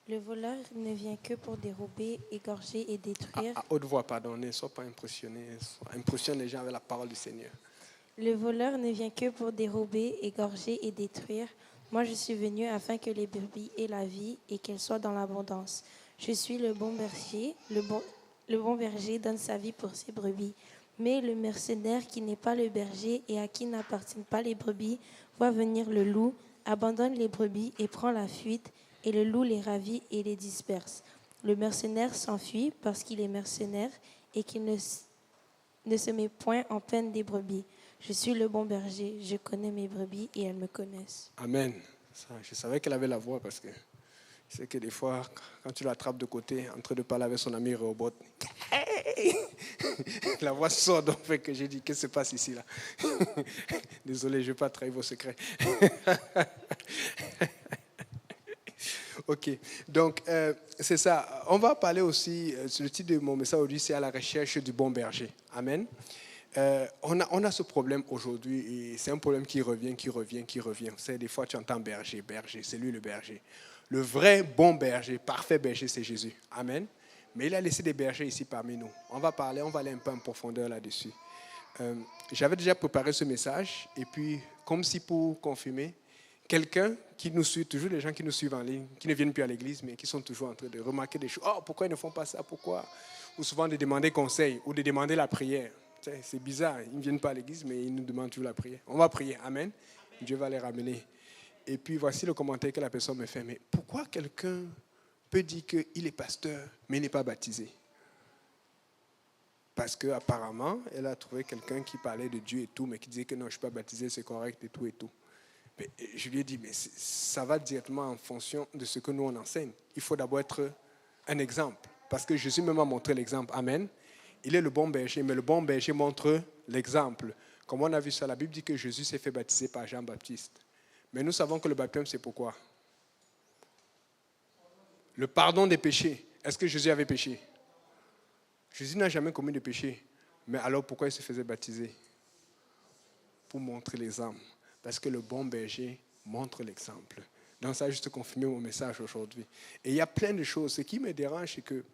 Le voleur ne vient que pour dérober, égorger et détruire. À haute voix, pardon, ne sois pas impressionné. Impressionne les gens avec la parole du Seigneur. Le voleur ne vient que pour dérober, égorger et détruire. Moi, je suis venu afin que les brebis aient la vie et qu'elles soient dans l'abondance. Je suis le bon berger. Le bon berger donne sa vie pour ses brebis. Mais le mercenaire qui n'est pas le berger et à qui n'appartiennent pas les brebis voit venir le loup, abandonne les brebis et prend la fuite, et le loup les ravit et les disperse. Le mercenaire s'enfuit parce qu'il est mercenaire et qu'il ne se met point en peine des brebis. Je suis le bon berger, je connais mes brebis et elles me connaissent. Amen. Ça, je savais qu'elle avait la voix parce que je sais que des fois, quand tu l'attrapes de côté, en train de parler avec son ami Rehoboth, hey! La voix sort, donc fait que j'ai dit, qu'est-ce qui se passe ici là? Désolé, je ne vais pas trahir vos secrets. Ok, donc c'est ça. On va parler aussi, le titre de mon message aujourd'hui, c'est à la recherche du bon berger. Amen. On a ce problème aujourd'hui et c'est un problème qui revient. Vous savez, des fois tu entends berger, c'est lui le berger. Le vrai bon berger, parfait berger, c'est Jésus. Amen. Mais il a laissé des bergers ici parmi nous. On va aller un peu en profondeur là-dessus. J'avais déjà préparé ce message et puis, comme si pour confirmer, quelqu'un qui nous suit, toujours les gens qui nous suivent en ligne, qui ne viennent plus à l'église, mais qui sont toujours en train de remarquer des choses. Oh, pourquoi ils ne font pas ça? Pourquoi? Ou souvent de demander conseil ou de demander la prière. C'est bizarre, ils ne viennent pas à l'église, mais ils nous demandent toujours la prière. On va prier, amen. Dieu va les ramener. Et puis voici le commentaire que la personne me fait. Mais pourquoi quelqu'un peut dire qu'il est pasteur, mais il n'est pas baptisé? Parce qu'apparemment, elle a trouvé quelqu'un qui parlait de Dieu et tout, mais qui disait que non, je ne suis pas baptisé, c'est correct et tout et tout. Mais je lui ai dit, mais ça va directement en fonction de ce que nous on enseigne. Il faut d'abord être un exemple. Parce que Jésus même a montré l'exemple. Amen. Il est le bon berger, mais le bon berger montre l'exemple. Comme on a vu ça, la Bible dit que Jésus s'est fait baptiser par Jean-Baptiste. Mais nous savons que le baptême, c'est pourquoi? Le pardon des péchés. Est-ce que Jésus avait péché? Jésus n'a jamais commis de péché. Mais alors pourquoi il se faisait baptiser? Pour montrer l'exemple. Parce que le bon berger montre l'exemple. Donc ça a juste confirmé mon message aujourd'hui. Et il y a plein de choses. Ce qui me dérange, c'est que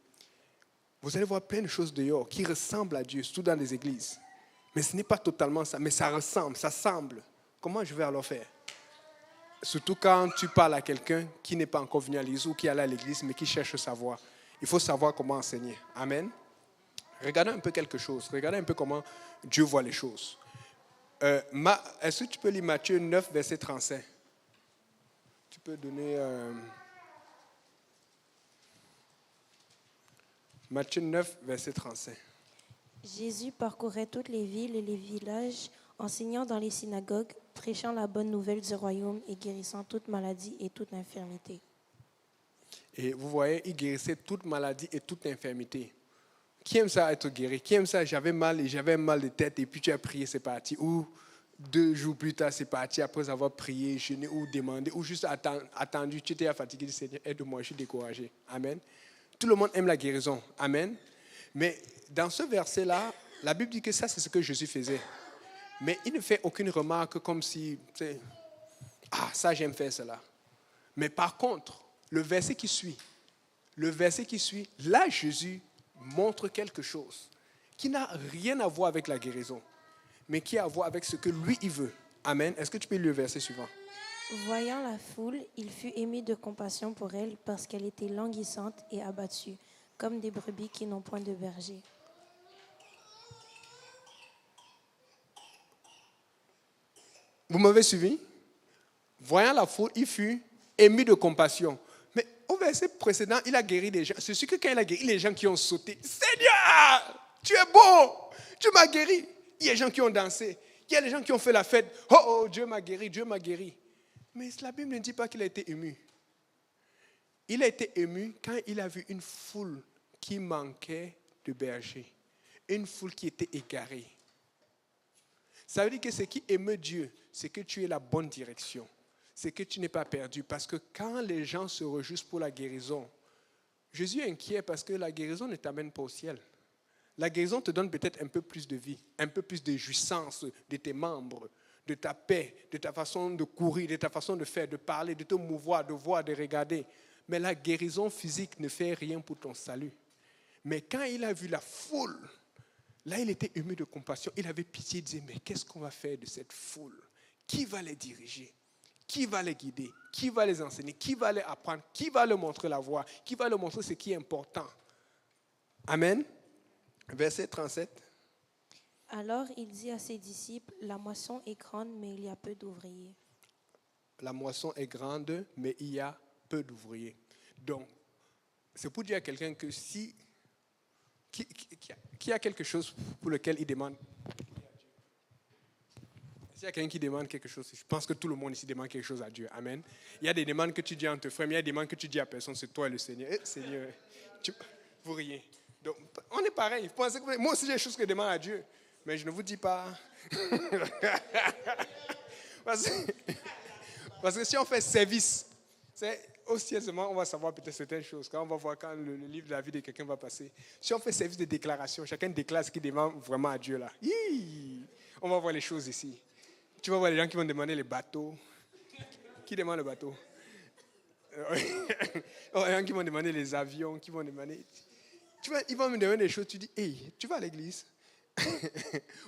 vous allez voir plein de choses dehors qui ressemblent à Dieu, surtout dans les églises. Mais ce n'est pas totalement ça, mais ça ressemble, ça semble. Comment je vais alors faire? Surtout quand tu parles à quelqu'un qui n'est pas encore venu à l'église ou qui est allé à l'église, mais qui cherche sa voie. Il faut savoir comment enseigner. Amen. Regardez un peu quelque chose. Regardez un peu comment Dieu voit les choses. Est-ce que tu peux lire Matthieu 9, verset 35? Tu peux donner... Matthieu 9, verset 35. Jésus parcourait toutes les villes et les villages, enseignant dans les synagogues, prêchant la bonne nouvelle du royaume et guérissant toute maladie et toute infirmité. Et vous voyez, il guérissait toute maladie et toute infirmité. Qui aime ça être guéri? Qui aime ça? J'avais mal de tête et puis tu as prié, c'est parti. Ou 2 jours plus tard, c'est parti après avoir prié, jeûné ou demandé, ou juste attendu, tu étais fatigué, du Seigneur, aide-moi, je suis découragé. Amen. Tout le monde aime la guérison. Amen. Mais dans ce verset-là, la Bible dit que ça, c'est ce que Jésus faisait. Mais il ne fait aucune remarque comme si, ça, j'aime faire cela. Mais par contre, le verset qui suit, là, Jésus montre quelque chose qui n'a rien à voir avec la guérison, mais qui a à voir avec ce que lui, il veut. Amen. Est-ce que tu peux lire le verset suivant? Voyant la foule, il fut ému de compassion pour elle parce qu'elle était languissante et abattue, comme des brebis qui n'ont point de berger. Vous m'avez suivi? Voyant la foule, il fut ému de compassion. Mais au verset précédent, il a guéri des gens. C'est sûr que quand il a guéri, les gens qui ont sauté, Seigneur, tu es beau, tu m'as guéri. Il y a des gens qui ont dansé, il y a des gens qui ont fait la fête. Oh, Dieu m'a guéri, Dieu m'a guéri. Mais la Bible ne dit pas qu'il a été ému. Il a été ému quand il a vu une foule qui manquait de berger, une foule qui était égarée. Ça veut dire que ce qui émeut Dieu, c'est que tu es la bonne direction. C'est que tu n'es pas perdu. Parce que quand les gens se réjouissent pour la guérison, Jésus est inquiet parce que la guérison ne t'amène pas au ciel. La guérison te donne peut-être un peu plus de vie, un peu plus de jouissance de tes membres, de ta paix, de ta façon de courir, de ta façon de faire, de parler, de te mouvoir, de voir, de regarder. Mais la guérison physique ne fait rien pour ton salut. Mais quand il a vu la foule, là, il était ému de compassion. Il avait pitié, il disait, mais qu'est-ce qu'on va faire de cette foule? Qui va les diriger? Qui va les guider? Qui va les enseigner? Qui va les apprendre? Qui va leur montrer la voie? Qui va leur montrer ce qui est important? Amen. Verset 37. Alors il dit à ses disciples, la moisson est grande, mais il y a peu d'ouvriers. La moisson est grande, mais il y a peu d'ouvriers. Donc, c'est pour dire à quelqu'un que si qui a quelque chose pour lequel il demande. S'il y a quelqu'un qui demande quelque chose, je pense que tout le monde ici demande quelque chose à Dieu. Amen. Il y a des demandes que tu dis entre frères, mais il y a des demandes que tu dis à personne, c'est toi le Seigneur. Seigneur, vous riez. Donc, on est pareil. Moi aussi, j'ai des choses que je demande à Dieu, mais je ne vous dis pas. Parce que si on fait service, aussi aisément, on va savoir peut-être certaines choses. Quand on va voir quand le livre de la vie de quelqu'un va passer. Si on fait service de déclaration, chacun déclare ce qu'il demande vraiment à Dieu là. On va voir les choses ici. Tu vas voir les gens qui vont demander les bateaux. Qui demande le bateau? Les gens qui vont demander les avions, qui vont demander... ils vont me demander des choses, tu dis, hey, tu vas à l'église?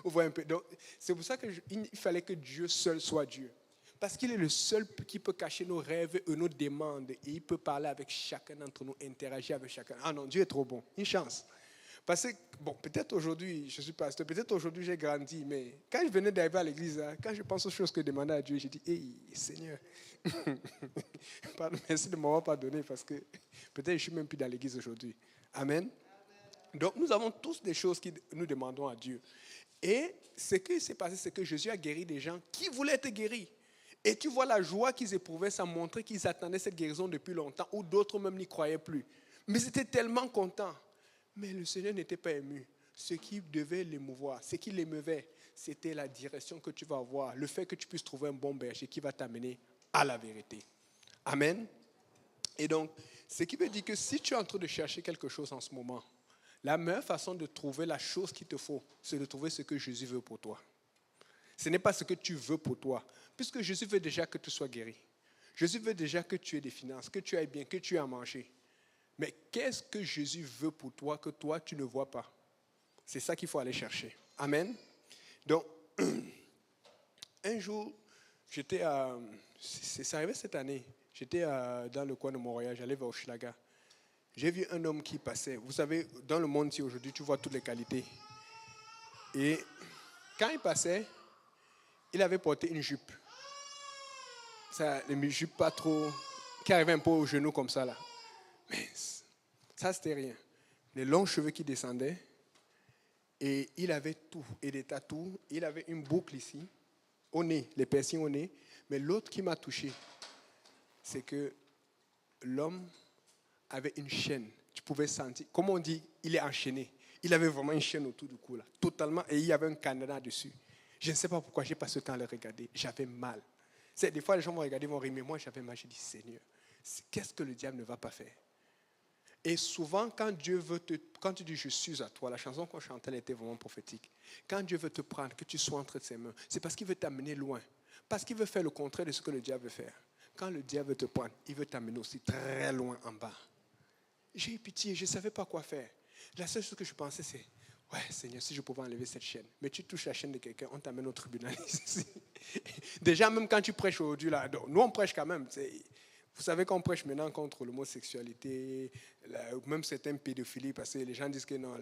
On voit un peu. Donc, c'est pour ça qu'il fallait que Dieu seul soit Dieu. Parce qu'il est le seul qui peut cacher nos rêves et nos demandes. Et il peut parler avec chacun d'entre nous, interagir avec chacun. Ah non, Dieu est trop bon. Une chance. Parce que, bon, peut-être aujourd'hui, je suis pasteur, peut-être aujourd'hui j'ai grandi, mais quand je venais d'arriver à l'église, quand je pense aux choses que je demandais à Dieu, j'ai dit, hey, Seigneur, merci de m'avoir pardonné parce que peut-être je ne suis même plus dans l'église aujourd'hui. Amen. Donc, nous avons tous des choses que nous demandons à Dieu. Et ce qui s'est passé, c'est que Jésus a guéri des gens qui voulaient être guéris. Et tu vois la joie qu'ils éprouvaient, ça montrait qu'ils attendaient cette guérison depuis longtemps, ou d'autres même n'y croyaient plus. Mais ils étaient tellement contents. Mais le Seigneur n'était pas ému. Ce qui devait l'émouvoir, ce qui l'émeuvait, c'était la direction que tu vas avoir, le fait que tu puisses trouver un bon berger qui va t'amener à la vérité. Amen. Et donc, ce qui veut dire que si tu es en train de chercher quelque chose en ce moment, la meilleure façon de trouver la chose qu'il te faut, c'est de trouver ce que Jésus veut pour toi. Ce n'est pas ce que tu veux pour toi, puisque Jésus veut déjà que tu sois guéri. Jésus veut déjà que tu aies des finances, que tu ailles bien, que tu aies à manger. Mais qu'est-ce que Jésus veut pour toi que toi, tu ne vois pas? C'est ça qu'il faut aller chercher. Amen. Donc, un jour, c'est arrivé cette année, j'étais dans le coin de Montréal, j'allais vers Hochelaga. J'ai vu un homme qui passait. Vous savez, dans le monde ici aujourd'hui, tu vois toutes les qualités. Et quand il passait, il avait porté une jupe. Une jupe pas trop, qui arrivait un peu aux genoux comme ça là. Mais ça, c'était rien. Les longs cheveux qui descendaient. Et il avait tout. Et des tatous. Il avait une boucle ici, au nez, les piercings au nez. Mais l'autre qui m'a touché, c'est que l'homme avait une chaîne. Tu pouvais sentir. Comme on dit, il est enchaîné. Il avait vraiment une chaîne autour du cou, là. Totalement. Et il y avait un cadenas dessus. Je ne sais pas pourquoi j'ai passé le temps à le regarder. J'avais mal. Des fois, les gens vont regarder, vont rire. Mais moi, j'avais mal. J'ai dit, Seigneur, qu'est-ce que le diable ne va pas faire? Et souvent, quand tu dis je suis à toi, la chanson qu'on chantait, elle était vraiment prophétique. Quand Dieu veut te prendre, que tu sois entre ses mains, c'est parce qu'il veut t'amener loin. Parce qu'il veut faire le contraire de ce que le diable veut faire. Quand le diable veut te prendre, il veut t'amener aussi très loin en bas. J'ai eu pitié, je ne savais pas quoi faire. La seule chose que je pensais, c'est, ouais, Seigneur, si je pouvais enlever cette chaîne. Mais tu touches la chaîne de quelqu'un, on t'amène au tribunal ici. Déjà, même quand tu prêches aujourd'hui, là, nous on prêche quand même. Vous savez qu'on prêche maintenant contre l'homosexualité, même certaines pédophilie, parce que les gens disent que non,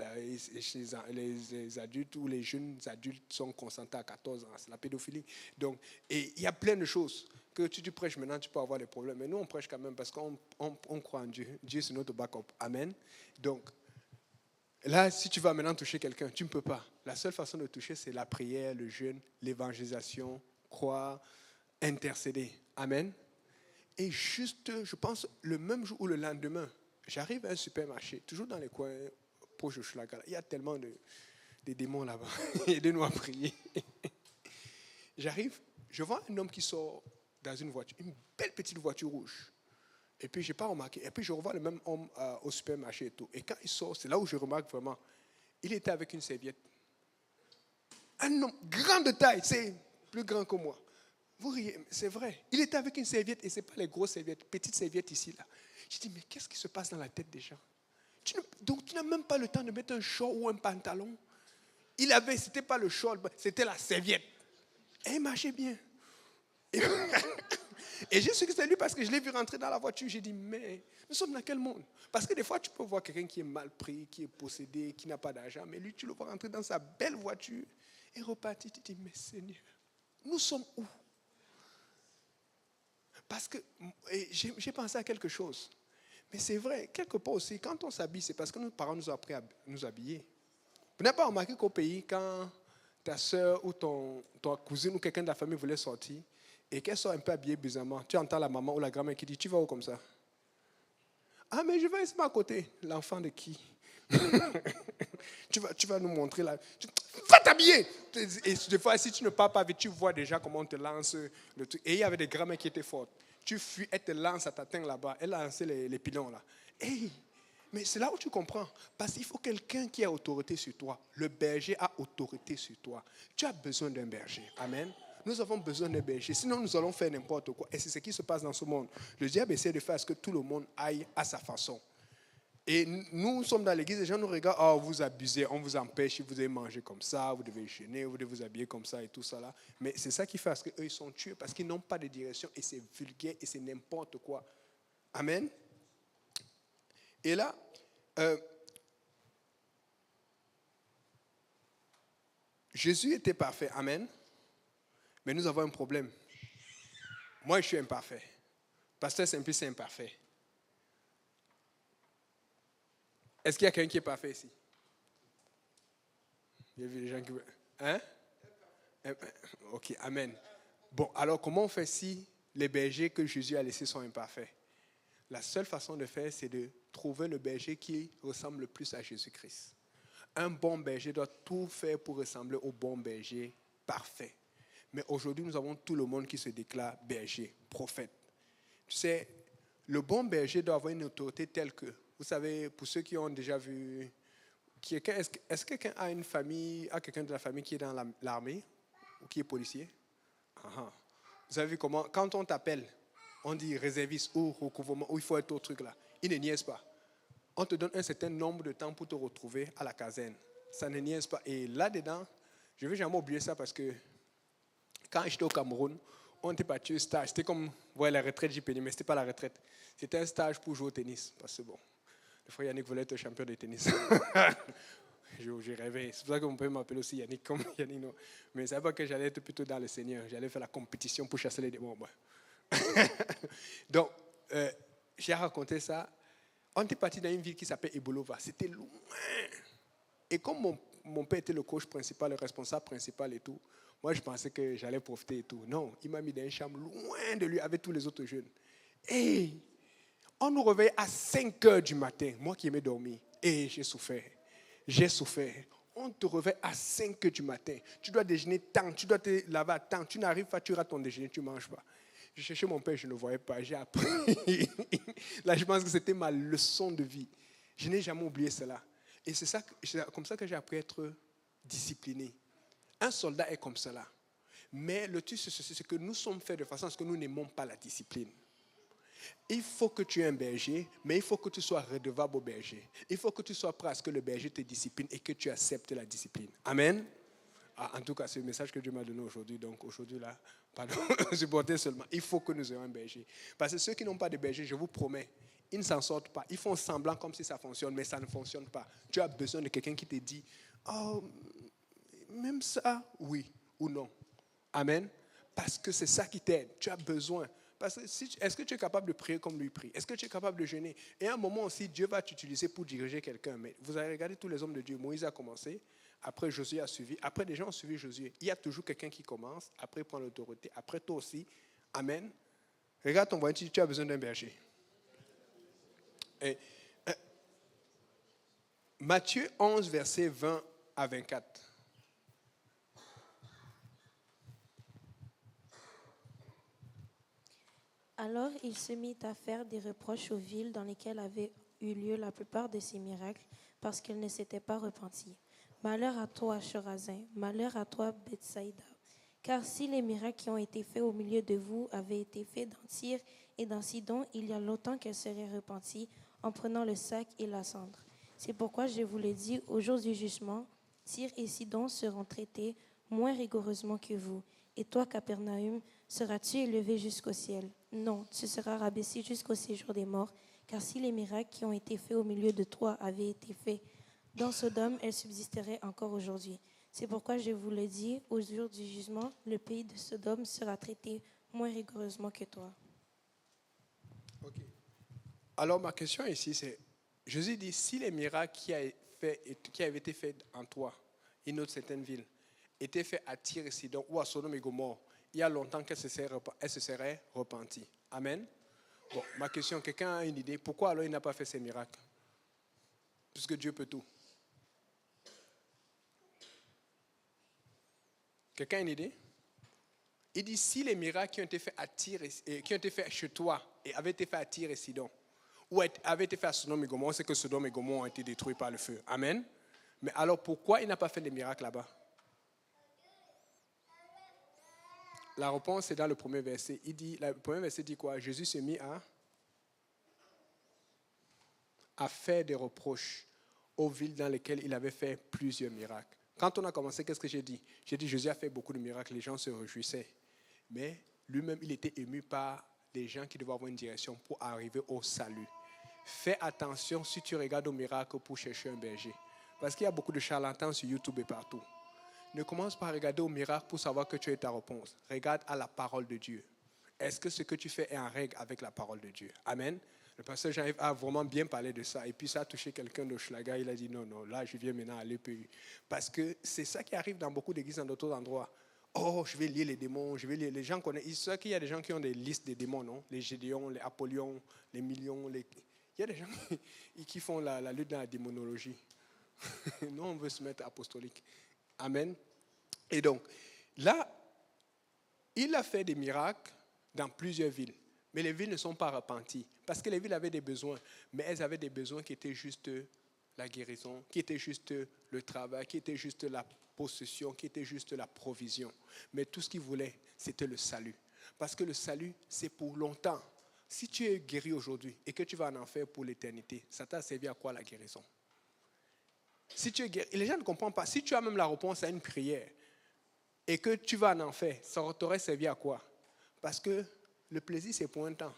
les adultes ou les jeunes adultes sont consentés à 14 ans, c'est la pédophilie. Donc, et il y a plein de choses que tu prêches maintenant, tu peux avoir des problèmes. Mais nous, on prêche quand même parce qu'on croit en Dieu. Dieu, c'est notre backup. Amen. Donc, là, si tu vas maintenant toucher quelqu'un, tu ne peux pas. La seule façon de toucher, c'est la prière, le jeûne, l'évangélisation, croire, intercéder. Amen. Et juste, je pense, le même jour ou le lendemain, j'arrive à un supermarché, toujours dans les coins proches de Hochelaga. Il y a tellement de démons là-bas. Aidez-nous à prier. J'arrive, je vois un homme qui sort dans une voiture, une belle petite voiture rouge. Et puis, je n'ai pas remarqué. Et puis, je revois le même homme au supermarché et tout. Et quand il sort, c'est là où je remarque vraiment, il était avec une serviette. Un homme grand de taille, c'est plus grand que moi. Vous riez, c'est vrai. Il était avec une serviette, et ce n'est pas les grosses serviettes, petites serviettes ici, là. Je dis, mais qu'est-ce qui se passe dans la tête des gens? Donc tu n'as même pas le temps de mettre un short ou un pantalon. C'était pas le short, c'était la serviette. Et il marchait bien. Et j'ai su que c'était lui parce que je l'ai vu rentrer dans la voiture. J'ai dit, mais nous sommes dans quel monde? Parce que des fois, tu peux voir quelqu'un qui est mal pris, qui est possédé, qui n'a pas d'argent. Mais lui, tu le vois rentrer dans sa belle voiture et repartir. Tu te dis, mais Seigneur, nous sommes où? Parce que j'ai pensé à quelque chose. Mais c'est vrai, quelque part aussi, quand on s'habille, c'est parce que nos parents nous ont appris à nous habiller. Vous n'avez pas remarqué qu'au pays, quand ta soeur ou ta cousine ou quelqu'un de la famille voulait sortir, et qu'elle soit un peu habillée bizarrement, tu entends la maman ou la grand-mère qui dit, tu vas où comme ça? Ah, mais je vais ici à côté. L'enfant de qui? tu vas nous montrer là. Va t'habiller. Et des fois, si tu ne pars pas vite, tu vois déjà comment on te lance le truc. Et il y avait des grand-mères qui étaient fortes. Tu fuis, elle te lance, elle t'atteint là-bas. Elle a lancé les pilons là. Hey, mais c'est là où tu comprends. Parce qu'il faut quelqu'un qui a autorité sur toi. Le berger a autorité sur toi. Tu as besoin d'un berger. Amen. Nous avons besoin d'un berger. Sinon, nous allons faire n'importe quoi. Et c'est ce qui se passe dans ce monde. Le diable essaie de faire ce que tout le monde aille à sa façon. Et nous sommes dans l'église, les gens nous regardent, oh, vous abusez, on vous empêche, vous devez manger comme ça, vous devez jeûner, vous devez vous habiller comme ça et tout ça là. Mais c'est ça qui fait parce qu'eux, ils sont tués, parce qu'ils n'ont pas de direction et c'est vulgaire et c'est n'importe quoi. Amen. Et là, Jésus était parfait. Amen. Mais nous avons un problème. Moi, je suis imparfait. Pasteur Simplice est imparfait. Est-ce qu'il y a quelqu'un qui est parfait ici? Il y a vu des gens qui... Hein? Ok, amen. Bon, alors comment on fait si les bergers que Jésus a laissés sont imparfaits? La seule façon de faire, c'est de trouver le berger qui ressemble le plus à Jésus-Christ. Un bon berger doit tout faire pour ressembler au bon berger parfait. Mais aujourd'hui, nous avons tout le monde qui se déclare berger, prophète. Tu sais, le bon berger doit avoir une autorité telle que, vous savez, pour ceux qui ont déjà vu, est-ce que quelqu'un a une famille, a quelqu'un de la famille qui est dans l'armée ou qui est policier? Vous avez vu comment, quand on t'appelle, on dit réserviste ou recouvrement, ou il faut être au truc là. Il ne niaise pas. On te donne un certain nombre de temps pour te retrouver à la caserne. Ça ne niaise pas. Et là-dedans, je ne vais jamais oublier ça parce que quand j'étais au Cameroun, on était parti au stage. C'était comme la retraite JPD, mais ce n'était pas la retraite. C'était un stage pour jouer au tennis. Parce que bon, le frère Yannick voulait être champion de tennis. J'ai rêvé. C'est pour ça qu'on peut m'appeler aussi Yannick comme Yannick. Non. Mais c'est pas que j'allais être plutôt dans le Seigneur. J'allais faire la compétition pour chasser les démons. Donc, j'ai raconté ça. On était parti dans une ville qui s'appelle Ebolova. C'était loin. Et comme mon père était le coach principal, le responsable principal et tout, moi, je pensais que j'allais profiter et tout. Non, il m'a mis dans une chambre loin de lui avec tous les autres jeunes. Et on nous réveille à 5 heures du matin. Moi qui aimais dormir. Et j'ai souffert. J'ai souffert. On te réveille à 5 heures du matin. Tu dois déjeuner tant, tu dois te laver à temps. Tu n'arrives pas, tu rates ton déjeuner, tu ne manges pas. Je cherchais mon père, je ne le voyais pas. J'ai appris. Là, je pense que c'était ma leçon de vie. Je n'ai jamais oublié cela. Et c'est comme ça que j'ai appris à être discipliné. Un soldat est comme cela. Mais le truc, c'est que nous sommes faits de façon à ce que nous n'aimons pas la discipline. Il faut que tu aies un berger, mais il faut que tu sois redevable au berger. Il faut que tu sois prêt à ce que le berger te discipline et que tu acceptes la discipline. Amen. En tout cas, c'est le message que Dieu m'a donné aujourd'hui. Donc aujourd'hui, là, pardon, supportez seulement. Il faut que nous ayons un berger. Parce que ceux qui n'ont pas de berger, je vous promets, ils ne s'en sortent pas. Ils font semblant comme si ça fonctionne, mais ça ne fonctionne pas. Tu as besoin de quelqu'un qui te dit, oh, même ça, oui ou non. Amen. Parce que c'est ça qui t'aide. Tu as besoin. Parce que est-ce que tu es capable de prier comme lui prie? Est-ce que tu es capable de jeûner? Et à un moment aussi, Dieu va t'utiliser pour diriger quelqu'un. Mais vous avez regardé tous les hommes de Dieu. Moïse a commencé. Après, Josué a suivi. Après, des gens ont suivi Josué. Il y a toujours quelqu'un qui commence. Après, il prend l'autorité. Après, toi aussi. Amen. Regarde ton voisin, tu as besoin d'un berger. Et, Matthieu 11, versets 20 à 24. Alors il se mit à faire des reproches aux villes dans lesquelles avaient eu lieu la plupart de ces miracles, parce qu'elles ne s'étaient pas repenties. Malheur à toi, Chorazin, malheur à toi, Bethsaïda, Car si les miracles qui ont été faits au milieu de vous avaient été faits dans Tyr et dans Sidon, il y a longtemps qu'elles seraient repenties en prenant le sac et la cendre. C'est pourquoi je vous le dis, au jour du jugement, Tyr et Sidon seront traités moins rigoureusement que vous. Et toi, Capernaum, seras-tu élevé jusqu'au ciel? Non, tu seras rabaissé jusqu'au séjour des morts, car si les miracles qui ont été faits au milieu de toi avaient été faits dans Sodome, elles subsisteraient encore aujourd'hui. C'est pourquoi je vous le dis, au jour du jugement, le pays de Sodome sera traité moins rigoureusement que toi. Ok. Alors ma question ici, c'est, Jésus dit, si les miracles qui avaient été faits en toi, une autre certaine ville, étaient faits à Tyr et Sidon ou à Sodome et Gomorrhe, il y a longtemps qu'elles se seraient repenties. Amen. Bon, ma question, quelqu'un a une idée, pourquoi alors il n'a pas fait ces miracles? Puisque Dieu peut tout. Quelqu'un a une idée? Il dit, si les miracles qui ont été faits à Tyr qui ont été faits chez toi et avaient été faits à Tyr et Sidon, ou avaient été faits à Sodome et Gomorrhe, c'est que Sodome et Gomorrhe ont été détruits par le feu. Amen. Mais alors pourquoi il n'a pas fait les miracles là-bas? La réponse est dans le premier verset. Le premier verset dit quoi? Jésus s'est mis à faire des reproches aux villes dans lesquelles il avait fait plusieurs miracles. Quand on a commencé, qu'est-ce que j'ai dit? J'ai dit, Jésus a fait beaucoup de miracles, les gens se réjouissaient. Mais lui-même, il était ému par les gens qui devaient avoir une direction pour arriver au salut. Fais attention si tu regardes au miracle pour chercher un berger. Parce qu'il y a beaucoup de charlatans sur YouTube et partout. Ne commence pas à regarder au miracle pour savoir que tu as ta réponse. Regarde à la parole de Dieu. Est-ce que ce que tu fais est en règle avec la parole de Dieu? Amen. Le pasteur Jean-Yves a vraiment bien parlé de ça. Et puis ça a touché quelqu'un de Schlager. Il a dit non, là je viens maintenant à l'EPU. Parce que c'est ça qui arrive dans beaucoup d'églises dans d'autres endroits. Oh, je vais lier les démons. Les gens connaissent. Il sait qu'il y a des gens qui ont des listes de démons, non? Les Gédéons, les Apollyon, les millions. Il y a des gens qui font la lutte dans la démonologie. Nous, on veut se mettre apostolique. Amen. Et donc, là, il a fait des miracles dans plusieurs villes. Mais les villes ne sont pas repenties. Parce que les villes avaient des besoins. Mais elles avaient des besoins qui étaient juste la guérison, qui étaient juste le travail, qui étaient juste la possession, qui étaient juste la provision. Mais tout ce qu'ils voulaient, c'était le salut. Parce que le salut, c'est pour longtemps. Si tu es guéri aujourd'hui et que tu vas en enfer pour l'éternité, ça t'a servi à quoi la guérison? Si tu es guéri, les gens ne comprennent pas. Si tu as même la réponse à une prière et que tu vas en enfer, ça t'aurait servi à quoi? Parce que le plaisir, c'est pour un temps.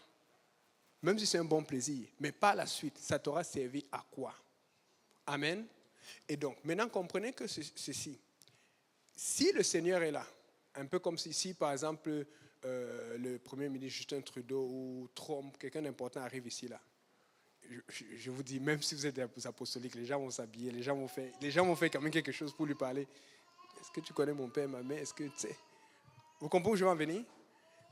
Même si c'est un bon plaisir. Mais par la suite, ça t'aura servi à quoi? Amen. Et donc, maintenant, comprenez que ceci. Si le Seigneur est là, un peu comme si par exemple, le Premier ministre Justin Trudeau ou Trump, quelqu'un d'important arrive ici, là. Je vous dis, même si vous êtes des apostoliques, les gens vont s'habiller, les gens vont faire quand même quelque chose pour lui parler. Est-ce que tu connais mon père, ma mère? Est-ce que tu sais? Vous comprenez où je vais en venir?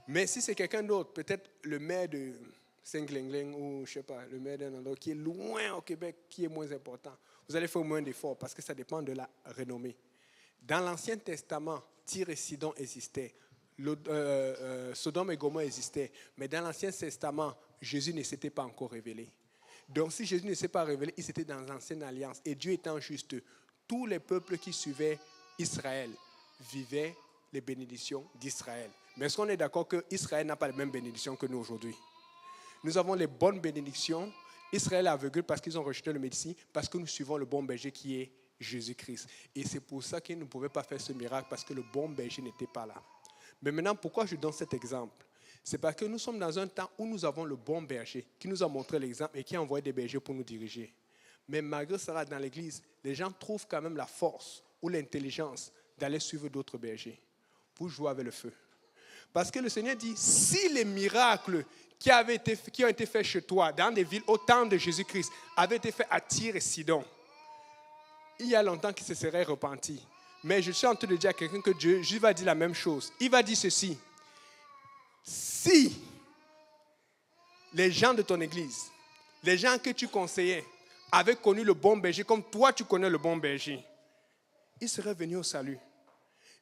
Mais si c'est quelqu'un d'autre, peut-être le maire de Saint-Glengleng ou je ne sais pas, le maire d'un endroit qui est loin au Québec, qui est moins important, vous allez faire moins d'efforts parce que ça dépend de la renommée. Dans l'Ancien Testament, Tyr et Sidon existaient, Sodome et Gomorrhe existaient, mais dans l'Ancien Testament, Jésus ne s'était pas encore révélé. Donc si Jésus ne s'est pas révélé, il était dans l'Ancienne Alliance. Et Dieu étant juste, tous les peuples qui suivaient Israël vivaient les bénédictions d'Israël. Mais est-ce qu'on est d'accord qu'Israël n'a pas les mêmes bénédictions que nous aujourd'hui? Nous avons les bonnes bénédictions. Israël est aveugle parce qu'ils ont rejeté le Messie, parce que nous suivons le bon berger qui est Jésus-Christ. Et c'est pour ça qu'ils ne pouvaient pas faire ce miracle, parce que le bon berger n'était pas là. Mais maintenant, pourquoi je donne cet exemple? C'est parce que nous sommes dans un temps où nous avons le bon berger qui nous a montré l'exemple et qui a envoyé des bergers pour nous diriger. Mais malgré cela, dans l'église, les gens trouvent quand même la force ou l'intelligence d'aller suivre d'autres bergers pour jouer avec le feu. Parce que le Seigneur dit, si les miracles qui ont été faits chez toi, dans des villes au temps de Jésus-Christ, avaient été faits à Tyr et Sidon, il y a longtemps qu'ils se seraient repentis. Mais je suis en train de dire à quelqu'un que Dieu va dire la même chose. Il va dire ceci. Si les gens de ton église, les gens que tu conseillais, avaient connu le bon berger comme toi tu connais le bon berger, ils seraient venus au salut.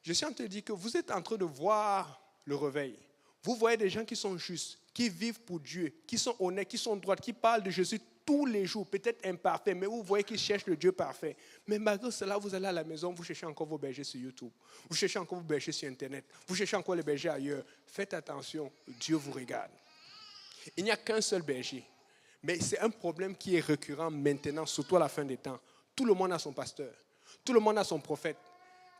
Je suis en train de dire que vous êtes en train de voir le réveil. Vous voyez des gens qui sont justes, qui vivent pour Dieu, qui sont honnêtes, qui sont droits, qui parlent de Jésus tous les jours, peut-être imparfaits, mais vous voyez qu'ils cherchent le Dieu parfait. Mais malgré cela, vous allez à la maison, vous cherchez encore vos bergers sur YouTube, vous cherchez encore vos bergers sur Internet, vous cherchez encore les bergers ailleurs. Faites attention, Dieu vous regarde. Il n'y a qu'un seul berger. Mais c'est un problème qui est récurrent maintenant, surtout à la fin des temps. Tout le monde a son pasteur. Tout le monde a son prophète.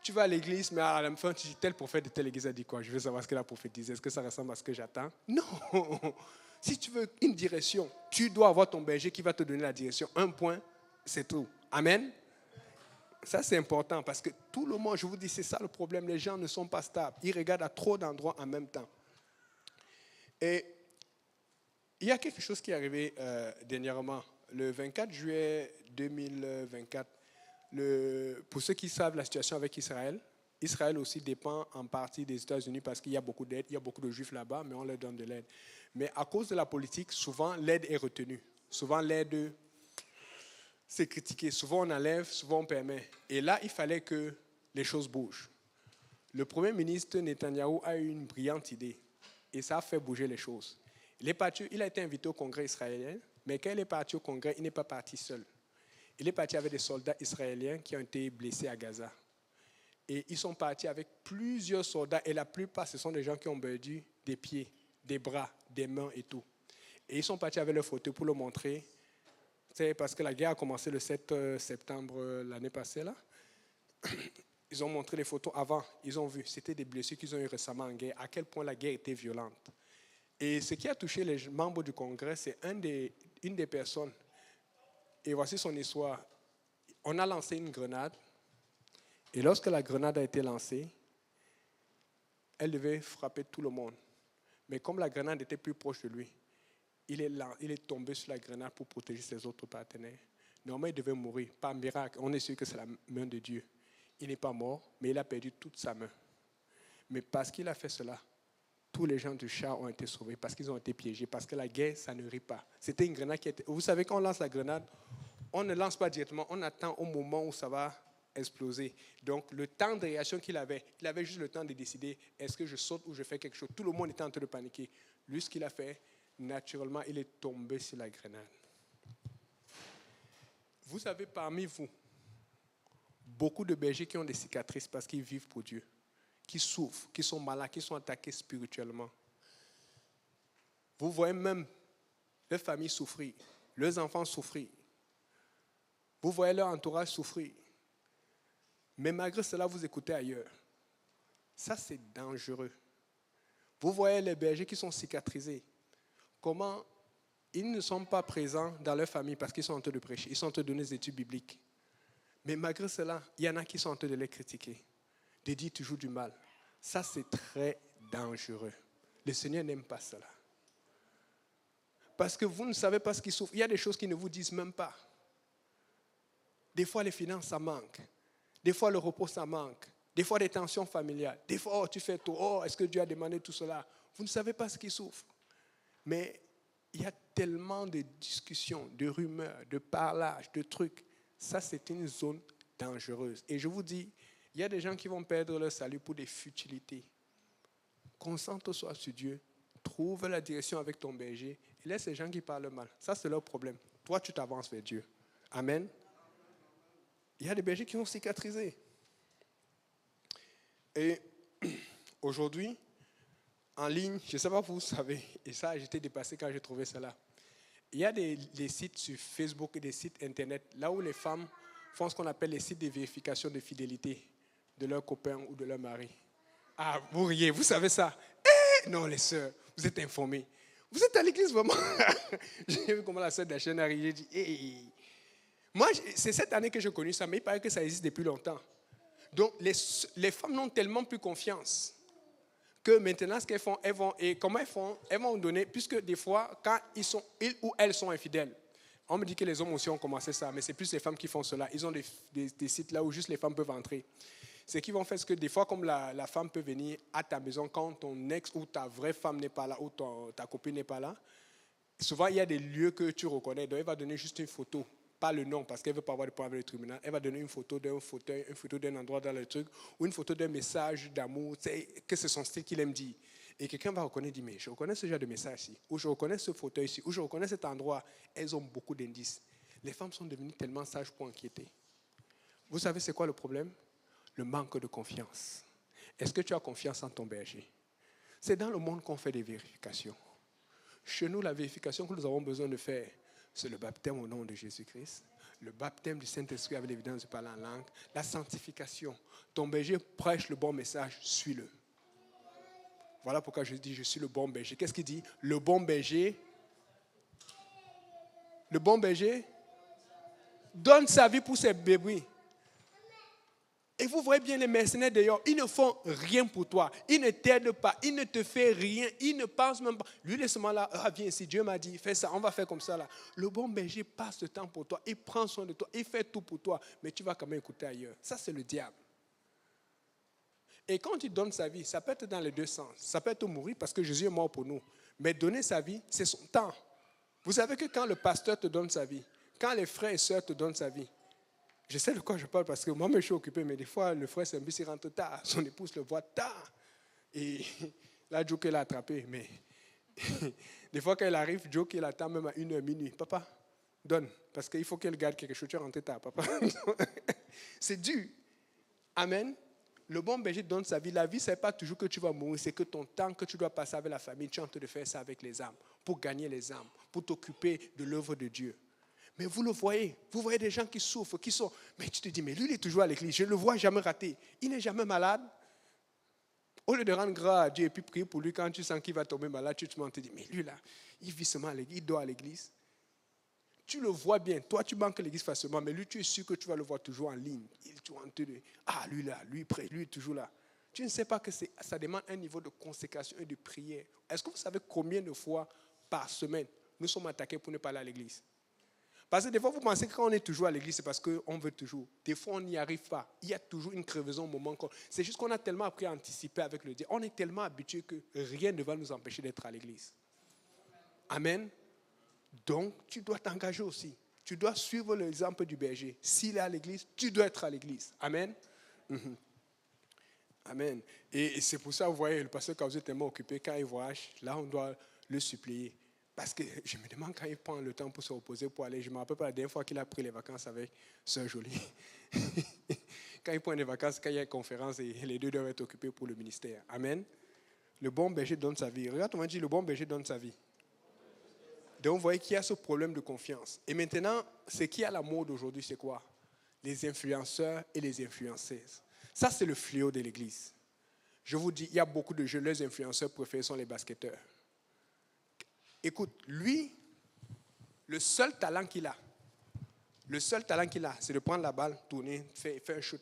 Tu vas à l'église, mais à la fin, tu dis, tel prophète de telle église a dit quoi? Je veux savoir ce qu'il a prophétisé. Est-ce que ça ressemble à ce que j'attends? Non. Si tu veux une direction, tu dois avoir ton berger qui va te donner la direction. Un point, c'est tout. Amen. Ça, c'est important parce que tout le monde, je vous dis, c'est ça le problème. Les gens ne sont pas stables. Ils regardent à trop d'endroits en même temps. Et il y a quelque chose qui est arrivé dernièrement. Le 24 juillet 2024, pour ceux qui savent la situation avec Israël, Israël aussi dépend en partie des États-Unis parce qu'il y a beaucoup d'aide, il y a beaucoup de Juifs là-bas, mais on leur donne de l'aide. Mais à cause de la politique, souvent l'aide est retenue. Souvent l'aide, c'est critiqué. Souvent on enlève, souvent on permet. Et là, il fallait que les choses bougent. Le Premier ministre Netanyahou a eu une brillante idée et ça a fait bouger les choses. Il a été invité au Congrès israélien, mais quand il est parti au Congrès, il n'est pas parti seul. Il est parti avec des soldats israéliens qui ont été blessés à Gaza. Et ils sont partis avec plusieurs soldats, et la plupart, ce sont des gens qui ont perdu des pieds, des bras, des mains et tout. Et ils sont partis avec leur photo pour le montrer. C'est parce que la guerre a commencé le 7 septembre l'année passée, là. Ils ont montré les photos avant. Ils ont vu, c'était des blessés qu'ils ont eu récemment en guerre, à quel point la guerre était violente. Et ce qui a touché les membres du Congrès, c'est une des personnes. Et voici son histoire. On a lancé une grenade. Et lorsque la grenade a été lancée, elle devait frapper tout le monde. Mais comme la grenade était plus proche de lui, il est tombé sur la grenade pour protéger ses autres partenaires. Normalement, il devait mourir. Par miracle, on est sûr que c'est la main de Dieu. Il n'est pas mort, mais il a perdu toute sa main. Mais parce qu'il a fait cela, tous les gens du char ont été sauvés parce qu'ils ont été piégés, parce que la guerre, ça ne rit pas. C'était une grenade qui était... Vous savez, quand on lance la grenade, on ne lance pas directement, on attend au moment où ça va exploser. Donc, le temps de réaction qu'il avait, il avait juste le temps de décider, est-ce que je saute ou je fais quelque chose? Tout le monde était en train de paniquer. Lui, ce qu'il a fait, naturellement, il est tombé sur la grenade. Vous avez parmi vous beaucoup de bergers qui ont des cicatrices parce qu'ils vivent pour Dieu, qui souffrent, qui sont malades, qui sont attaqués spirituellement. Vous voyez même leurs familles souffrir, leurs enfants souffrir. Vous voyez leur entourage souffrir. Mais malgré cela, vous écoutez ailleurs. Ça, c'est dangereux. Vous voyez les bergers qui sont cicatrisés. Comment ils ne sont pas présents dans leur famille parce qu'ils sont en train de prêcher. Ils sont en train de donner des études bibliques. Mais malgré cela, il y en a qui sont en train de les critiquer, de dire toujours du mal. Ça, c'est très dangereux. Le Seigneur n'aime pas cela. Parce que vous ne savez pas ce qu'ils souffrent. Il y a des choses qu'ils ne vous disent même pas. Des fois, les finances, ça manque. Des fois, le repos, ça manque. Des fois, des tensions familiales. Des fois, tu fais tout. Est-ce que Dieu a demandé tout cela? Vous ne savez pas ce qu'ils souffrent. Mais il y a tellement de discussions, de rumeurs, de parlages, de trucs. Ça, c'est une zone dangereuse. Et je vous dis, il y a des gens qui vont perdre leur salut pour des futilités. Concentre-toi sur Dieu. Trouve la direction avec ton berger. Et laisse les gens qui parlent mal. Ça, c'est leur problème. Toi, tu t'avances vers Dieu. Amen. Il y a des bergers qui sont cicatrisés. Et aujourd'hui, en ligne, je ne sais pas si vous savez, et ça, j'étais dépassé quand j'ai trouvé cela. Il y a des sites sur Facebook et des sites Internet, là où les femmes font ce qu'on appelle les sites de vérification de fidélité de leurs copains ou de leur mari. Ah, vous riez, vous savez ça? Non, les sœurs, vous êtes informées. Vous êtes à l'église vraiment? J'ai vu comment la sœur d'Hachem arrive, j'ai dit, hey. Moi, c'est cette année que j'ai connu ça, mais il paraît que ça existe depuis longtemps. Donc, les femmes n'ont tellement plus confiance que maintenant, ce qu'elles font, comment elles font? Elles vont donner, puisque des fois, quand ils ou elles sont infidèles, on me dit que les hommes aussi ont commencé ça, mais c'est plus les femmes qui font cela. Ils ont des sites là où juste les femmes peuvent entrer. Ce qu'ils vont faire, c'est que des fois, comme la femme peut venir à ta maison quand ton ex ou ta vraie femme n'est pas là, ou ta copine n'est pas là, souvent, il y a des lieux que tu reconnais, donc elle va donner juste une photo. Pas le nom, parce qu'elle ne veut pas avoir de problème avec le tribunal. Elle va donner une photo d'un fauteuil, une photo d'un endroit dans le truc, ou une photo d'un message d'amour, que c'est son style qu'il aime dire. Et quelqu'un va reconnaître, dit, mais je reconnais ce genre de message ici, ou je reconnais ce fauteuil ici, ou je reconnais cet endroit. Elles ont beaucoup d'indices. Les femmes sont devenues tellement sages pour inquiéter. Vous savez c'est quoi le problème? Le manque de confiance. Est-ce que tu as confiance en ton berger? C'est dans le monde qu'on fait des vérifications. Chez nous, la vérification que nous avons besoin de faire, c'est le baptême au nom de Jésus-Christ, le baptême du Saint-Esprit avec l'évidence de parler en langue, la sanctification. Ton berger prêche le bon message, suis-le. Voilà pourquoi je dis, je suis le bon berger. Qu'est-ce qu'il dit? Le bon berger donne sa vie pour ses bébés. Et vous voyez bien les mercenaires d'ailleurs, ils ne font rien pour toi. Ils ne t'aident pas, ils ne te font rien, ils ne pensent même pas. Lui, laisse-moi là, viens ici, Dieu m'a dit, fais ça, on va faire comme ça là. Le bon berger passe le temps pour toi, il prend soin de toi, il fait tout pour toi, mais tu vas quand même écouter ailleurs. Ça, c'est le diable. Et quand il donne sa vie, ça peut être dans les deux sens. Ça peut être mourir parce que Jésus est mort pour nous. Mais donner sa vie, c'est son temps. Vous savez que quand le pasteur te donne sa vie, quand les frères et sœurs te donnent sa vie, je sais de quoi je parle parce que moi-même je suis occupé, mais des fois le frère Sambi il rentre tard, son épouse le voit tard. Et là, Joe l'a attrapé. Mais des fois quand il arrive, Joe il attend même à 1h minuit. Papa, donne, parce qu'il faut qu'elle garde quelque chose. Tu es rentré tard, papa. C'est dur. Amen. Le bon berger donne sa vie. La vie, ce n'est pas toujours que tu vas mourir, c'est que ton temps que tu dois passer avec la famille, tu es en train de faire ça avec les âmes, pour gagner les âmes, pour t'occuper de l'œuvre de Dieu. Mais vous le voyez, vous voyez des gens qui souffrent, qui sont... Mais tu te dis, mais lui, il est toujours à l'église, je ne le vois jamais rater. Il n'est jamais malade. Au lieu de rendre grâce à Dieu et puis prier pour lui, quand tu sens qu'il va tomber malade, tu te dis, mais lui là, il vit seulement à l'église, il dort à l'église. Tu le vois bien, toi tu manques l'église facilement, mais lui tu es sûr que tu vas le voir toujours en ligne. Il est toujours en train de, lui là, lui prêt, lui est toujours là. Tu ne sais pas que ça demande un niveau de consécration et de prière. Est-ce que vous savez combien de fois par semaine nous sommes attaqués pour ne pas aller à l'église? Parce que des fois, vous pensez que quand on est toujours à l'église, c'est parce qu'on veut toujours. Des fois, on n'y arrive pas. Il y a toujours une crevaison au moment. C'est juste qu'on a tellement appris à anticiper avec le diable. On est tellement habitué que rien ne va nous empêcher d'être à l'église. Amen. Donc, tu dois t'engager aussi. Tu dois suivre l'exemple du berger. S'il est à l'église, tu dois être à l'église. Amen. Mm-hmm. Amen. Et c'est pour ça, vous voyez, le pasteur Kaouzi est tellement occupé. Quand il voyage, là, on doit le supplier. Parce que je me demande quand il prend le temps pour se reposer, pour aller. Je ne me rappelle pas la dernière fois qu'il a pris les vacances avec Sœur Jolie. Quand il prend les vacances, quand il y a une conférence, et les deux doivent être occupés pour le ministère. Amen. Le bon berger donne sa vie. Regarde, on m'a dit, le bon berger donne sa vie. Donc, vous voyez qu'il y a ce problème de confiance. Et maintenant, ce qui est à la mode aujourd'hui, c'est quoi? Les influenceurs et les influenceuses. Ça, c'est le fléau de l'Église. Je vous dis, il y a beaucoup de jeunes, leurs influenceurs préférés sont les basketteurs. Écoute, lui, le seul talent qu'il a, c'est de prendre la balle, tourner, faire un shoot,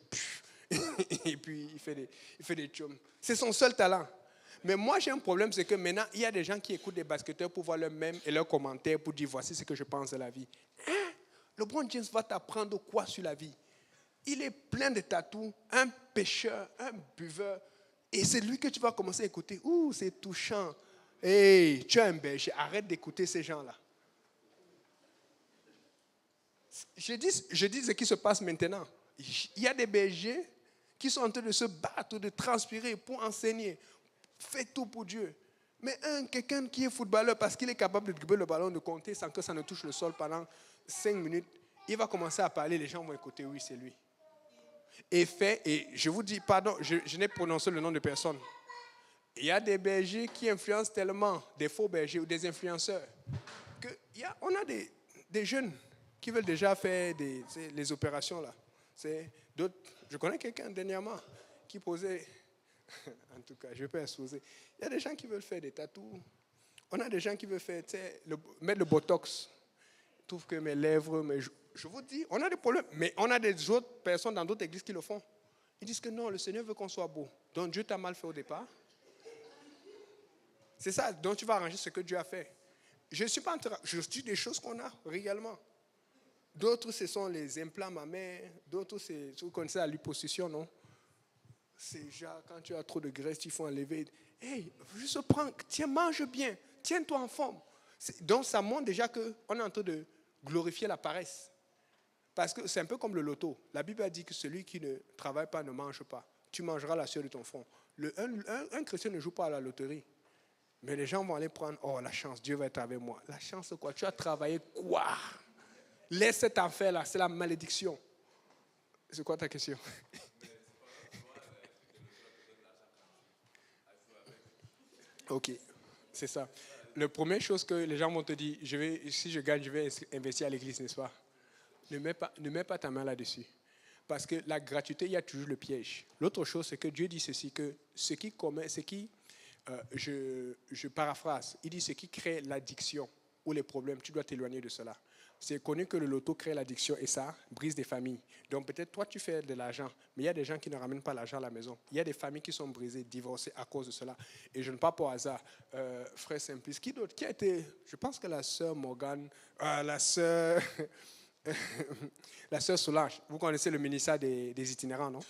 et puis il fait des chums. C'est son seul talent. Mais moi, j'ai un problème, c'est que maintenant, il y a des gens qui écoutent des basketteurs pour voir leurs mèmes et leurs commentaires pour dire, voici ce que je pense de la vie. LeBron James va t'apprendre quoi sur la vie? Il est plein de tatous, un pêcheur, un buveur, et c'est lui que tu vas commencer à écouter. Ouh, c'est touchant. Hey, tu es un berger, arrête d'écouter ces gens-là. Je dis ce qui se passe maintenant. Il y a des bergers qui sont en train de se battre, de transpirer pour enseigner. Fais tout pour Dieu. Mais quelqu'un qui est footballeur, parce qu'il est capable de dribbler le ballon, de compter sans que ça ne touche le sol pendant 5 minutes, il va commencer à parler, les gens vont écouter, oui, c'est lui. Et je vous dis, pardon, je n'ai prononcé le nom de personne. Il y a des bergers qui influencent tellement, des faux bergers ou des influenceurs, qu'on a des jeunes qui veulent déjà faire les opérations là. Je connais quelqu'un dernièrement qui posait, en tout cas, je ne vais pas exposer. Il y a des gens qui veulent faire des tatous. On a des gens qui veulent faire, mettre le botox. Ils trouvent que mes lèvres, je vous dis, on a des problèmes. Mais on a des autres personnes dans d'autres églises qui le font. Ils disent que non, le Seigneur veut qu'on soit beau. Donc Dieu t'a mal fait au départ. C'est ça, donc tu vas arranger ce que Dieu a fait. Je ne suis pas en train, je dis des choses qu'on a réellement. D'autres, ce sont les implants mammaires. D'autres, vous connaissez la liposuction, non? C'est genre, quand tu as trop de graisse, il faut enlever. Hey, juste prends, tiens, mange bien. Tiens-toi en forme. Donc, ça montre déjà qu'on est en train de glorifier la paresse. Parce que c'est un peu comme le loto. La Bible a dit que celui qui ne travaille pas ne mange pas. Tu mangeras la sueur de ton front. Un chrétien ne joue pas à la loterie. Mais les gens vont aller prendre, oh, la chance, Dieu va être avec moi. La chance, c'est quoi? Tu as travaillé quoi? Laisse cet enfer-là, c'est la malédiction. C'est quoi ta question? Ok, c'est ça. La première chose que les gens vont te dire, si je gagne, je vais investir à l'église, n'est-ce pas? Ne mets pas ta main là-dessus. Parce que la gratuité, il y a toujours le piège. L'autre chose, c'est que Dieu dit ceci, que je paraphrase, il dit ce qui crée l'addiction ou les problèmes, tu dois t'éloigner de cela. C'est connu que le loto crée l'addiction et ça brise des familles. Donc peut-être toi tu fais de l'argent, mais il y a des gens qui ne ramènent pas l'argent à la maison. Il y a des familles qui sont brisées, divorcées à cause de cela. Et je ne parle pas au hasard. Frère Simplice, qui d'autre? Qui a été, je pense que la sœur Morgane, la sœur Solange, vous connaissez le ministère des itinérants, non?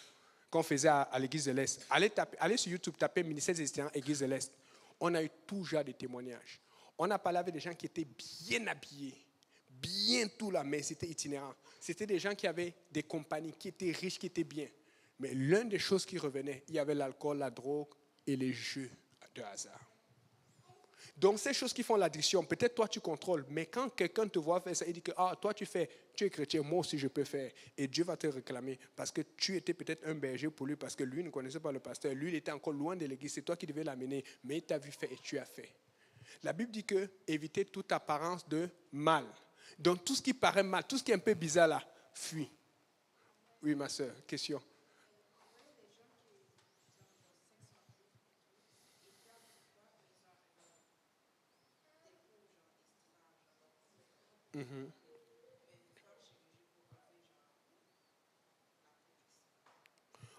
Qu'on faisait à l'église de l'Est. Allez sur YouTube, tapez ministère des itinérants, église de l'Est. On a eu tout genre de témoignages. On a parlé avec des gens qui étaient bien habillés, bien tout là, mais c'était itinérant. C'était des gens qui avaient des compagnies, qui étaient riches, qui étaient bien. Mais l'une des choses qui revenait, il y avait l'alcool, la drogue et les jeux de hasard. Donc, ces choses qui font l'addiction, peut-être toi tu contrôles, mais quand quelqu'un te voit faire ça, il dit que toi tu es chrétien, moi aussi je peux faire. Et Dieu va te réclamer parce que tu étais peut-être un berger pour lui, parce que lui ne connaissait pas le pasteur, lui il était encore loin de l'église, c'est toi qui devais l'amener, mais il t'a vu faire et tu as fait. La Bible dit que éviter toute apparence de mal. Donc, tout ce qui paraît mal, tout ce qui est un peu bizarre là, fuis. Oui, ma soeur, question. Mm-hmm.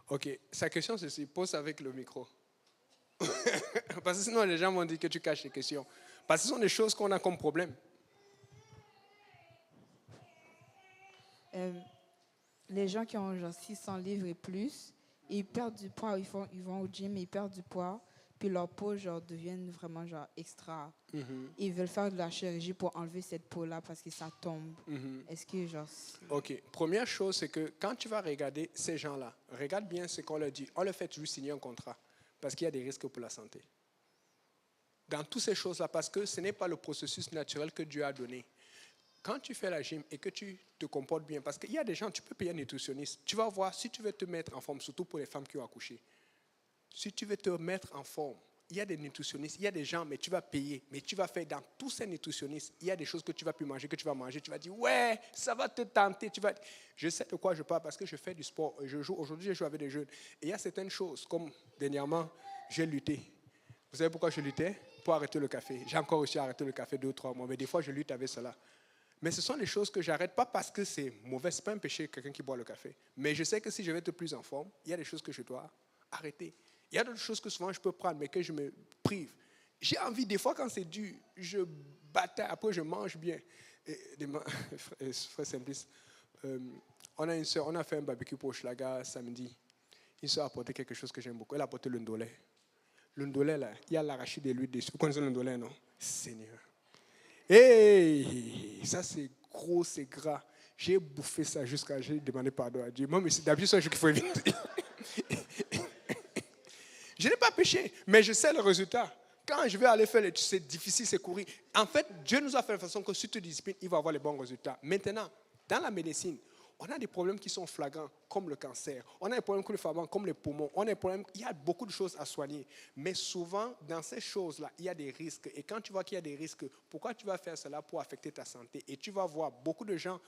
Ok, sa question c'est ceci, pose avec le micro. Parce que sinon les gens vont dire que tu caches les questions. Parce que ce sont des choses qu'on a comme problème. Euh, les gens qui ont genre 600 livres et plus, ils perdent du poids, ils vont au gym, ils perdent du poids, puis leur peau genre deviennent vraiment genre extra. Ils veulent faire de la chirurgie pour enlever cette peau-là parce que ça tombe. Est-ce que genre... Ok, première chose, c'est que quand tu vas regarder ces gens-là, regarde bien ce qu'on leur dit. On leur fait toujours signer un contrat parce qu'il y a des risques pour la santé. Dans toutes ces choses-là, parce que ce n'est pas le processus naturel que Dieu a donné. Quand tu fais la gym et que tu te comportes bien, parce qu'il y a des gens, tu peux payer un nutritionniste. Tu vas voir, si tu veux te mettre en forme, surtout pour les femmes qui ont accouché, si tu veux te mettre en forme, il y a des nutritionnistes, il y a des gens, mais tu vas payer. Mais tu vas faire dans tous ces nutritionnistes, il y a des choses que tu vas plus manger, que tu vas manger. Tu vas dire, ouais, ça va te tenter. Je sais de quoi je parle parce que je fais du sport. Aujourd'hui, je joue avec des jeunes. Et il y a certaines choses, comme dernièrement, j'ai lutté. Vous savez pourquoi je luttais? Pour arrêter le café. J'ai encore réussi à arrêter le café 2 ou 3 mois, mais des fois, je lutte avec cela. Mais ce sont des choses que j'arrête pas parce que c'est mauvais. Ce n'est pas un péché, quelqu'un qui boit le café. Mais je sais que si je vais être plus en forme, il y a des choses que je dois arrêter. Il y a d'autres choses que souvent je peux prendre, mais que je me prive. J'ai envie, des fois quand c'est dur, je bataille, après je mange bien. Frère Simplice, on a une soeur, on a fait un barbecue pour Schlaga samedi. Une soeur a apporté quelque chose que j'aime beaucoup. Elle a apporté le ndolé. Le ndolé, là, il y a l'arachide de l'huile dessus. Vous connaissez le ndolé, non? Seigneur. Hey, ça c'est gros, c'est gras. J'ai bouffé ça jusqu'à j'ai demandé pardon à Dieu. Moi, d'habitude, c'est un jour qu'il faut éviter. Je n'ai pas péché, mais je sais le résultat. Quand je vais aller faire l'étude, c'est difficile, c'est courir. En fait, Dieu nous a fait de façon que si tu te disciplines, il va avoir les bons résultats. Maintenant, dans la médecine, on a des problèmes qui sont flagrants, comme le cancer. On a des problèmes comme les poumons. On a des problèmes, il y a beaucoup de choses à soigner. Mais souvent, dans ces choses-là, il y a des risques. Et quand tu vois qu'il y a des risques, pourquoi tu vas faire cela pour affecter ta santé? Et tu vas voir beaucoup de gens,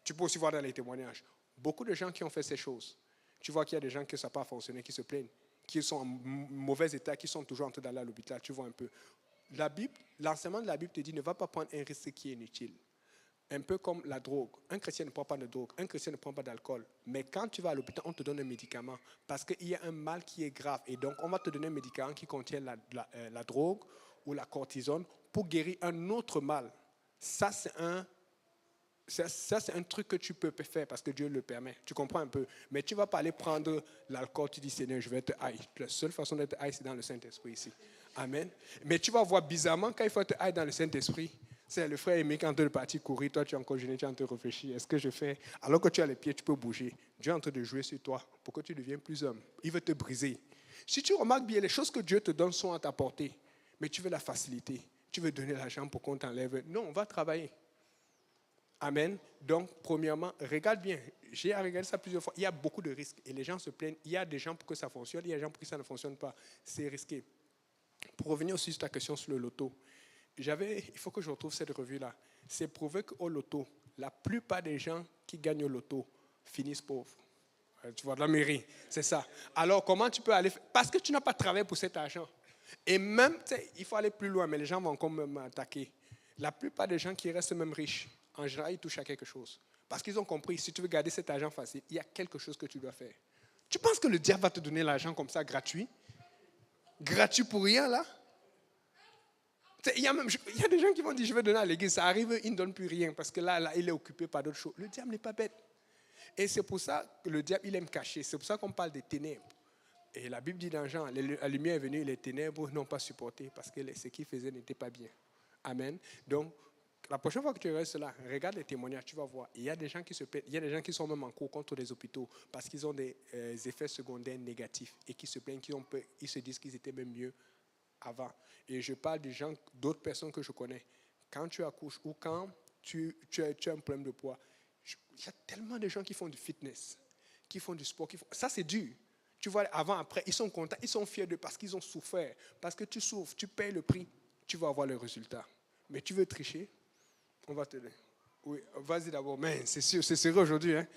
tu peux aussi voir dans les témoignages, beaucoup de gens qui ont fait ces choses. Tu vois qu'il y a des gens qui ça n'a pas fonctionné, qui se plaignent, qui sont en mauvais état, qui sont toujours en train d'aller à l'hôpital. Tu vois un peu. La Bible, l'enseignement de la Bible te dit ne va pas prendre un risque qui est inutile. Un peu comme la drogue. Un chrétien ne prend pas de drogue, un chrétien ne prend pas d'alcool. Mais quand tu vas à l'hôpital, on te donne un médicament parce qu'il y a un mal qui est grave. Et donc, on va te donner un médicament qui contient la drogue ou la cortisone pour guérir un autre mal. Ça, c'est un truc que tu peux faire parce que Dieu le permet. Tu comprends un peu. Mais tu ne vas pas aller prendre l'alcool, tu dis Seigneur, je vais être high. La seule façon d'être high, c'est dans le Saint-Esprit ici. Amen. Mais tu vas voir bizarrement quand il faut être high dans le Saint-Esprit. C'est le frère aimé quand tu es parti courir, toi tu es encore jeune, tu es en train de réfléchir. Est-ce que je fais? Alors que tu as les pieds, tu peux bouger. Dieu est en train de jouer sur toi pour que tu deviennes plus homme. Il veut te briser. Si tu remarques bien, les choses que Dieu te donne sont à ta portée. mais tu veux la facilité. Tu veux donner l'argent pour qu'on t'enlève. Non, on va travailler. Amen. Donc, premièrement, regarde bien. J'ai regardé ça plusieurs fois. Il y a beaucoup de risques et les gens se plaignent. Il y a des gens pour que ça fonctionne, il y a des gens pour que ça ne fonctionne pas. C'est risqué. Pour revenir aussi sur ta question sur le loto, il faut que je retrouve cette revue-là. C'est prouvé qu'au loto, la plupart des gens qui gagnent au loto finissent pauvres. Tu vois, de la mairie, c'est ça. Alors, comment tu peux aller faire? Parce que tu n'as pas travaillé pour cet argent. Et même, il faut aller plus loin, mais les gens vont encore même attaquer. La plupart des gens qui restent même riches, en général, ils touchent à quelque chose. Parce qu'ils ont compris, si tu veux garder cet argent facile, il y a quelque chose que tu dois faire. Tu penses que le diable va te donner l'argent comme ça, gratuit? Gratuit pour rien, là? Il y a des gens qui vont dire, je vais donner à l'église. Ça arrive, ils ne donnent plus rien parce que là, il est occupé par d'autres choses. Le diable n'est pas bête. Et c'est pour ça que le diable, il aime cacher. C'est pour ça qu'on parle des ténèbres. Et la Bible dit dans Jean, la lumière est venue, les ténèbres n'ont pas supporté parce que ce qu'ils faisaient n'était pas bien. Amen. Donc, la prochaine fois que tu restes là, regarde les témoignages, tu vas voir. Il y a des gens qui se plaignent, il y a des gens qui sont même en cours contre les hôpitaux parce qu'ils ont des effets secondaires négatifs et qui se plaignent, ils se disent qu'ils étaient même mieux avant. Et je parle des gens, d'autres personnes que je connais. Quand tu accouches ou quand tu as un problème de poids, il y a tellement de gens qui font du fitness, qui font du sport. Ça, c'est dur. Tu vois, avant, après, ils sont contents, ils sont fiers d'eux parce qu'ils ont souffert. Parce que tu souffres, tu payes le prix, tu vas avoir le résultat. Mais tu veux tricher, on va te donner. Oui, vas-y d'abord. Mais c'est sûr, c'est sérieux aujourd'hui. Hein?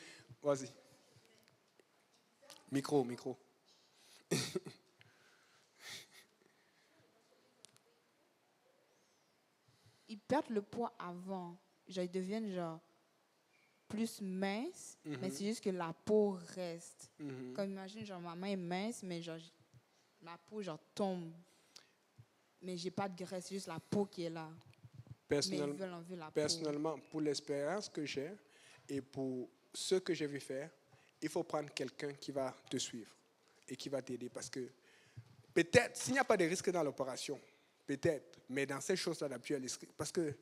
Vas-y. Micro. Ils perdent le poids avant. Genre, ils deviennent genre plus minces, mais c'est juste que la peau reste. Comme imagine, genre, ma main est mince, mais genre, ma peau genre tombe. Mais j'ai pas de graisse, c'est juste la peau qui est là. Mais ils veulent enlever la peau. Personnellement, pour l'expérience que j'ai et pour ce que j'ai vu faire, il faut prendre quelqu'un qui va te suivre et qui va t'aider. Parce que peut-être, s'il n'y a pas de risque dans l'opération, peut-être, mais dans ces choses-là, il y a des risques. Parce que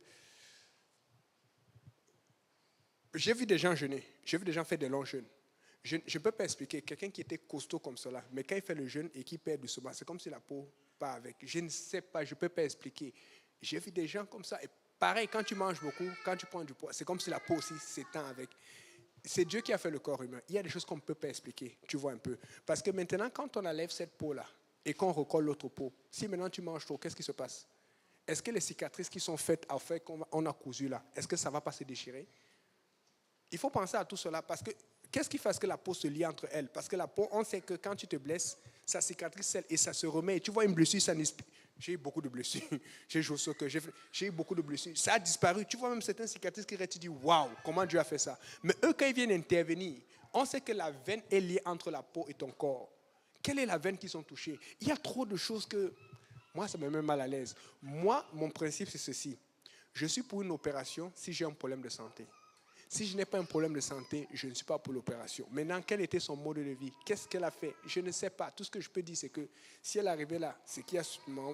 j'ai vu des gens jeûner, j'ai vu des gens faire des longs jeûnes. Je ne peux pas expliquer, quelqu'un qui était costaud comme cela, mais quand il fait le jeûne et qu'il perd doucement, c'est comme si la peau part avec. Je ne sais pas, je ne peux pas expliquer. J'ai vu des gens comme ça. Et pareil, quand tu manges beaucoup, quand tu prends du poids, c'est comme si la peau aussi s'étend avec. C'est Dieu qui a fait le corps humain. Il y a des choses qu'on ne peut pas expliquer, tu vois un peu. Parce que maintenant, quand on enlève cette peau-là et qu'on recolle l'autre peau, si maintenant tu manges trop, qu'est-ce qui se passe? Est-ce que les cicatrices qui sont faites à fait qu'on a cousu là, est-ce que ça ne va pas se déchirer? Il faut penser à tout cela parce que qu'est-ce qui fait que la peau se lie entre elles? Parce que la peau, on sait que quand tu te blesses, ça cicatrise et ça se remet. Et tu vois une blessure, ça n'inspire. J'ai eu beaucoup de blessures. J'ai eu beaucoup de blessures. Ça a disparu. Tu vois même certaines cicatrices qui restent, tu dis waouh, comment Dieu a fait ça? Mais eux, quand ils viennent intervenir, on sait que la veine est liée entre la peau et ton corps. Quelle est la veine qui sont touchées? Il y a trop de choses que moi, ça me met mal à l'aise. Moi, mon principe, c'est ceci. Je suis pour une opération si j'ai un problème de santé. Si je n'ai pas un problème de santé, je ne suis pas pour l'opération. Maintenant, quel était son mode de vie? Qu'est-ce qu'elle a fait? Je ne sais pas. Tout ce que je peux dire, c'est que si elle est arrivée là, c'est qu'il y a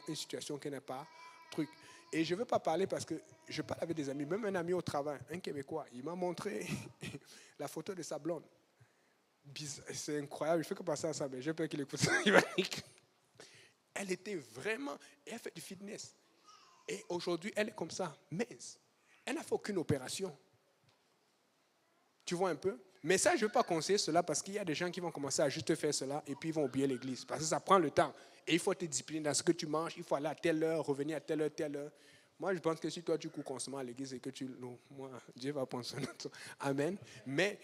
une situation qui n'est pas truc. Et je ne veux pas parler parce que je parle avec des amis, même un ami au travail, un Québécois, il m'a montré la photo de sa blonde. C'est incroyable, je ne fais que penser à ça, mais j'ai peur qu'il écoute ça. Elle était vraiment, elle fait du fitness. Et aujourd'hui, elle est comme ça, mince. Elle n'a fait aucune opération. Tu vois un peu? Mais ça, je ne veux pas conseiller cela parce qu'il y a des gens qui vont commencer à juste faire cela et puis ils vont oublier l'église. Parce que ça prend le temps. Et il faut te discipliner dans ce que tu manges. Il faut aller à telle heure, revenir à telle heure. Moi, je pense que si toi, tu cours constamment à l'église et que moi, Dieu va prendre son temps. Amen. Mais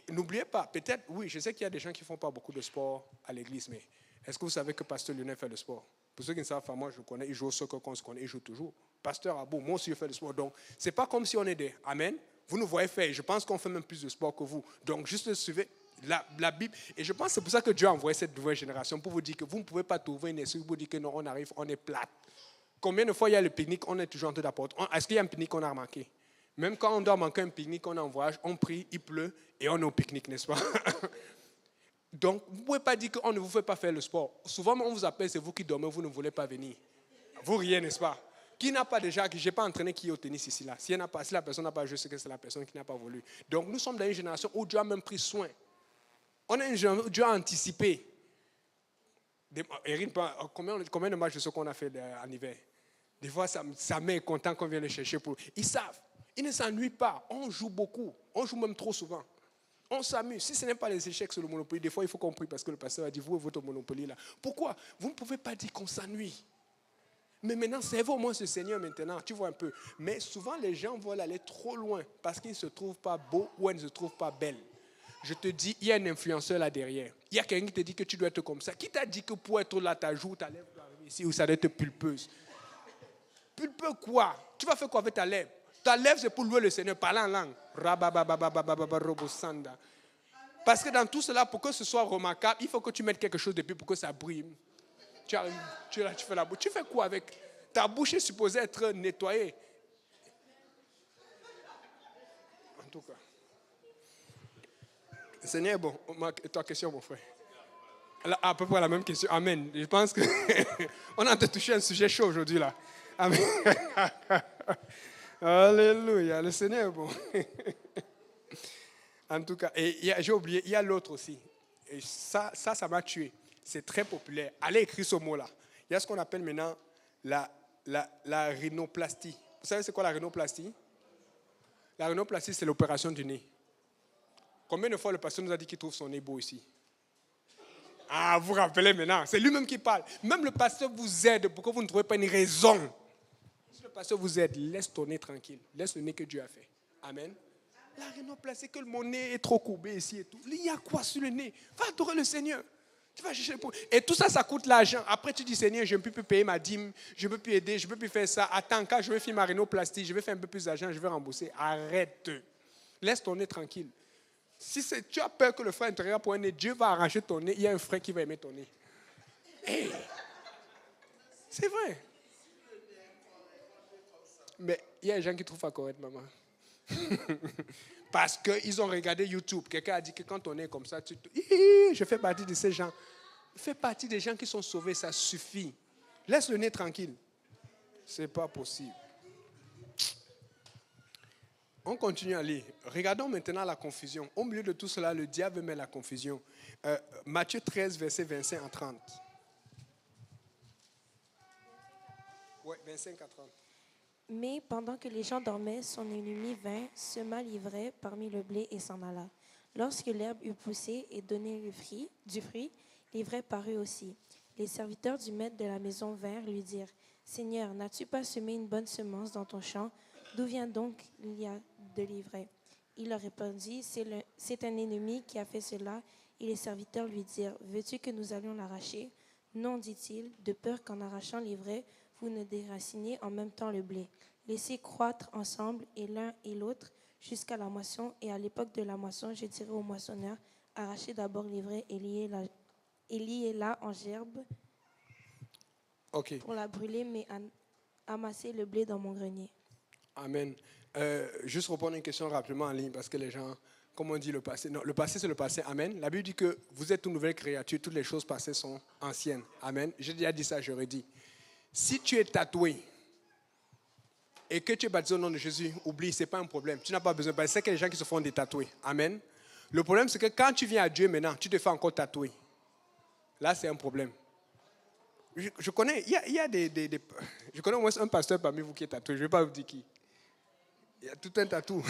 n'oubliez pas, peut-être, oui, je sais qu'il y a des gens qui ne font pas beaucoup de sport à l'église, mais est-ce que vous savez que Pasteur Lionel fait le sport? Pour ceux qui ne savent pas, moi, je connais, il joue au soccer qu'on se connaît, il jout toujours. Pasteur Abou, moi aussi, je fais le sport. Donc, ce n'est pas comme si on est des Amen. Vous nous voyez faire. Je pense qu'on fait même plus de sport que vous. Donc, juste suivez la Bible. Et je pense que c'est pour ça que Dieu a envoyé cette nouvelle génération, pour vous dire que vous ne pouvez pas trouver une excuse pour vous dire que non, on arrive, on est plate. Combien de fois il y a le pique-nique, on est toujours en train d'apporter. Est-ce qu'il y a un pique-nique qu'on a remarqué? Même quand on doit manquer un pique-nique, on est en voyage, on prie, il pleut, et on est au pique-nique, n'est-ce pas? Donc, vous ne pouvez pas dire qu'on ne vous fait pas faire le sport. Souvent, on vous appelle, c'est vous qui dormez, vous ne voulez pas venir. Vous riez, n'est-ce pas? Qui n'a pas déjà, je n'ai pas entraîné qui est au tennis ici, là. Si la personne n'a pas joué, c'est que c'est la personne qui n'a pas voulu. Donc, nous sommes dans une génération où Dieu a même pris soin. On a une génération où Dieu a anticipé. Erin, combien de matchs de ce qu'on a fait en hiver? Des fois, sa mère est contente qu'on vienne le chercher pour... Ils savent. Ils ne s'ennuient pas. On joue beaucoup. On joue même trop souvent. On s'amuse. Si ce n'est pas les échecs sur le Monopoly, des fois, il faut qu'on prie parce que le pasteur a dit, vous, votre Monopoly là. Pourquoi? Vous ne pouvez pas dire qu'on s'ennuie. Mais maintenant, servez au moins ce Seigneur maintenant. Tu vois un peu. Mais souvent, les gens veulent aller trop loin parce qu'ils ne se trouvent pas beaux ou elles ne se trouvent pas belles. Je te dis, il y a un influenceur là derrière. Il y a quelqu'un qui te dit que tu dois être comme ça. Qui t'a dit que pour être là, ta joue, ta lèvre doit arriver ici ou ça doit être pulpeuse? Pulpeux quoi? Tu vas faire quoi avec ta lèvre? Ta lèvre, c'est pour louer le Seigneur, parler en langue. Parce que dans tout cela, pour que ce soit remarquable, il faut que tu mettes quelque chose depuis pour que ça brille. Tu fais la bouche. Tu fais quoi avec? Ta bouche est supposée être nettoyée. En tout cas. Seigneur, bon, ta question, mon frère. À peu près la même question. Amen. Je pense qu'on a touché un sujet chaud aujourd'hui là. Amen. Alléluia. Le Seigneur est bon. En tout cas, et j'ai oublié, il y a l'autre aussi. Et ça m'a tué. C'est très populaire. Allez écrire ce mot-là. Il y a ce qu'on appelle maintenant la rhinoplastie. Vous savez c'est quoi la rhinoplastie? La rhinoplastie, c'est l'opération du nez. Combien de fois le pasteur nous a dit qu'il trouve son nez beau ici? Ah, vous vous rappelez maintenant. C'est lui-même qui parle. Même le pasteur vous aide pour que vous ne trouvez pas une raison. Si le pasteur vous aide, laisse ton nez tranquille. Laisse le nez que Dieu a fait. Amen. La rhinoplastie, que mon nez est trop courbé ici et tout. Il y a quoi sur le nez? Va adorer le Seigneur. Tu vas chercher pour... Et tout ça, ça coûte l'argent. Après, tu dis, Seigneur, je ne peux plus payer ma dîme, je ne peux plus aider, je ne peux plus faire ça. Attends, quand je vais faire ma rhinoplastie, je vais faire un peu plus d'argent, je vais rembourser. Arrête. Laisse ton nez tranquille. Si tu as peur que le frère intérieur pour un nez, Dieu va arranger ton nez. Il y a un frère qui va aimer ton nez. Hey. C'est vrai. Mais il y a des gens qui trouvent ça correct, maman. Parce qu'ils ont regardé YouTube. Quelqu'un a dit que quand on est comme ça, je fais partie de ces gens. Fais partie des gens qui sont sauvés, ça suffit. Laisse le nez tranquille. C'est pas possible. On continue à lire. Regardons maintenant la confusion. Au milieu de tout cela, le diable met la confusion. Matthieu 13, verset 25 à 30. Oui, 25 à 30. Mais pendant que les gens dormaient, son ennemi vint, sema l'ivraie parmi le blé et s'en alla. Lorsque l'herbe eut poussé et donné du fruit, l'ivraie parut aussi. Les serviteurs du maître de la maison vinrent lui dire, « Seigneur, n'as-tu pas semé une bonne semence dans ton champ? D'où vient donc il y a de l'ivraie? » Il leur répondit, « C'est un ennemi qui a fait cela. » Et les serviteurs lui dirent, « Veux-tu que nous allions l'arracher? » « Non, dit-il, de peur qu'en arrachant l'ivraie, vous ne déraciniez en même temps le blé. Laissez croître ensemble et l'un et l'autre jusqu'à la moisson. Et à l'époque de la moisson, je dirai au moissonneur, arrachez d'abord l'ivraie et liez-la en gerbe pour la brûler, mais amassez le blé dans mon grenier. » Amen. Juste reprendre une question rapidement en ligne parce que les gens, comme on dit le passé, non, le passé c'est le passé. Amen. La Bible dit que vous êtes une nouvelle créature, toutes les choses passées sont anciennes. Amen. J'ai déjà dit ça, je redis. Si tu es tatoué et que tu es baptisé au nom de Jésus, oublie, ce n'est pas un problème. Tu n'as pas besoin. Parce que c'est qu'il y a des gens qui se font des tatoués. Amen. Le problème, c'est que quand tu viens à Dieu maintenant, tu te fais encore tatouer. Là, c'est un problème. Je connais, il y a je connais au moins un pasteur parmi vous qui est tatoué. Je ne vais pas vous dire qui. Il y a tout un tatou.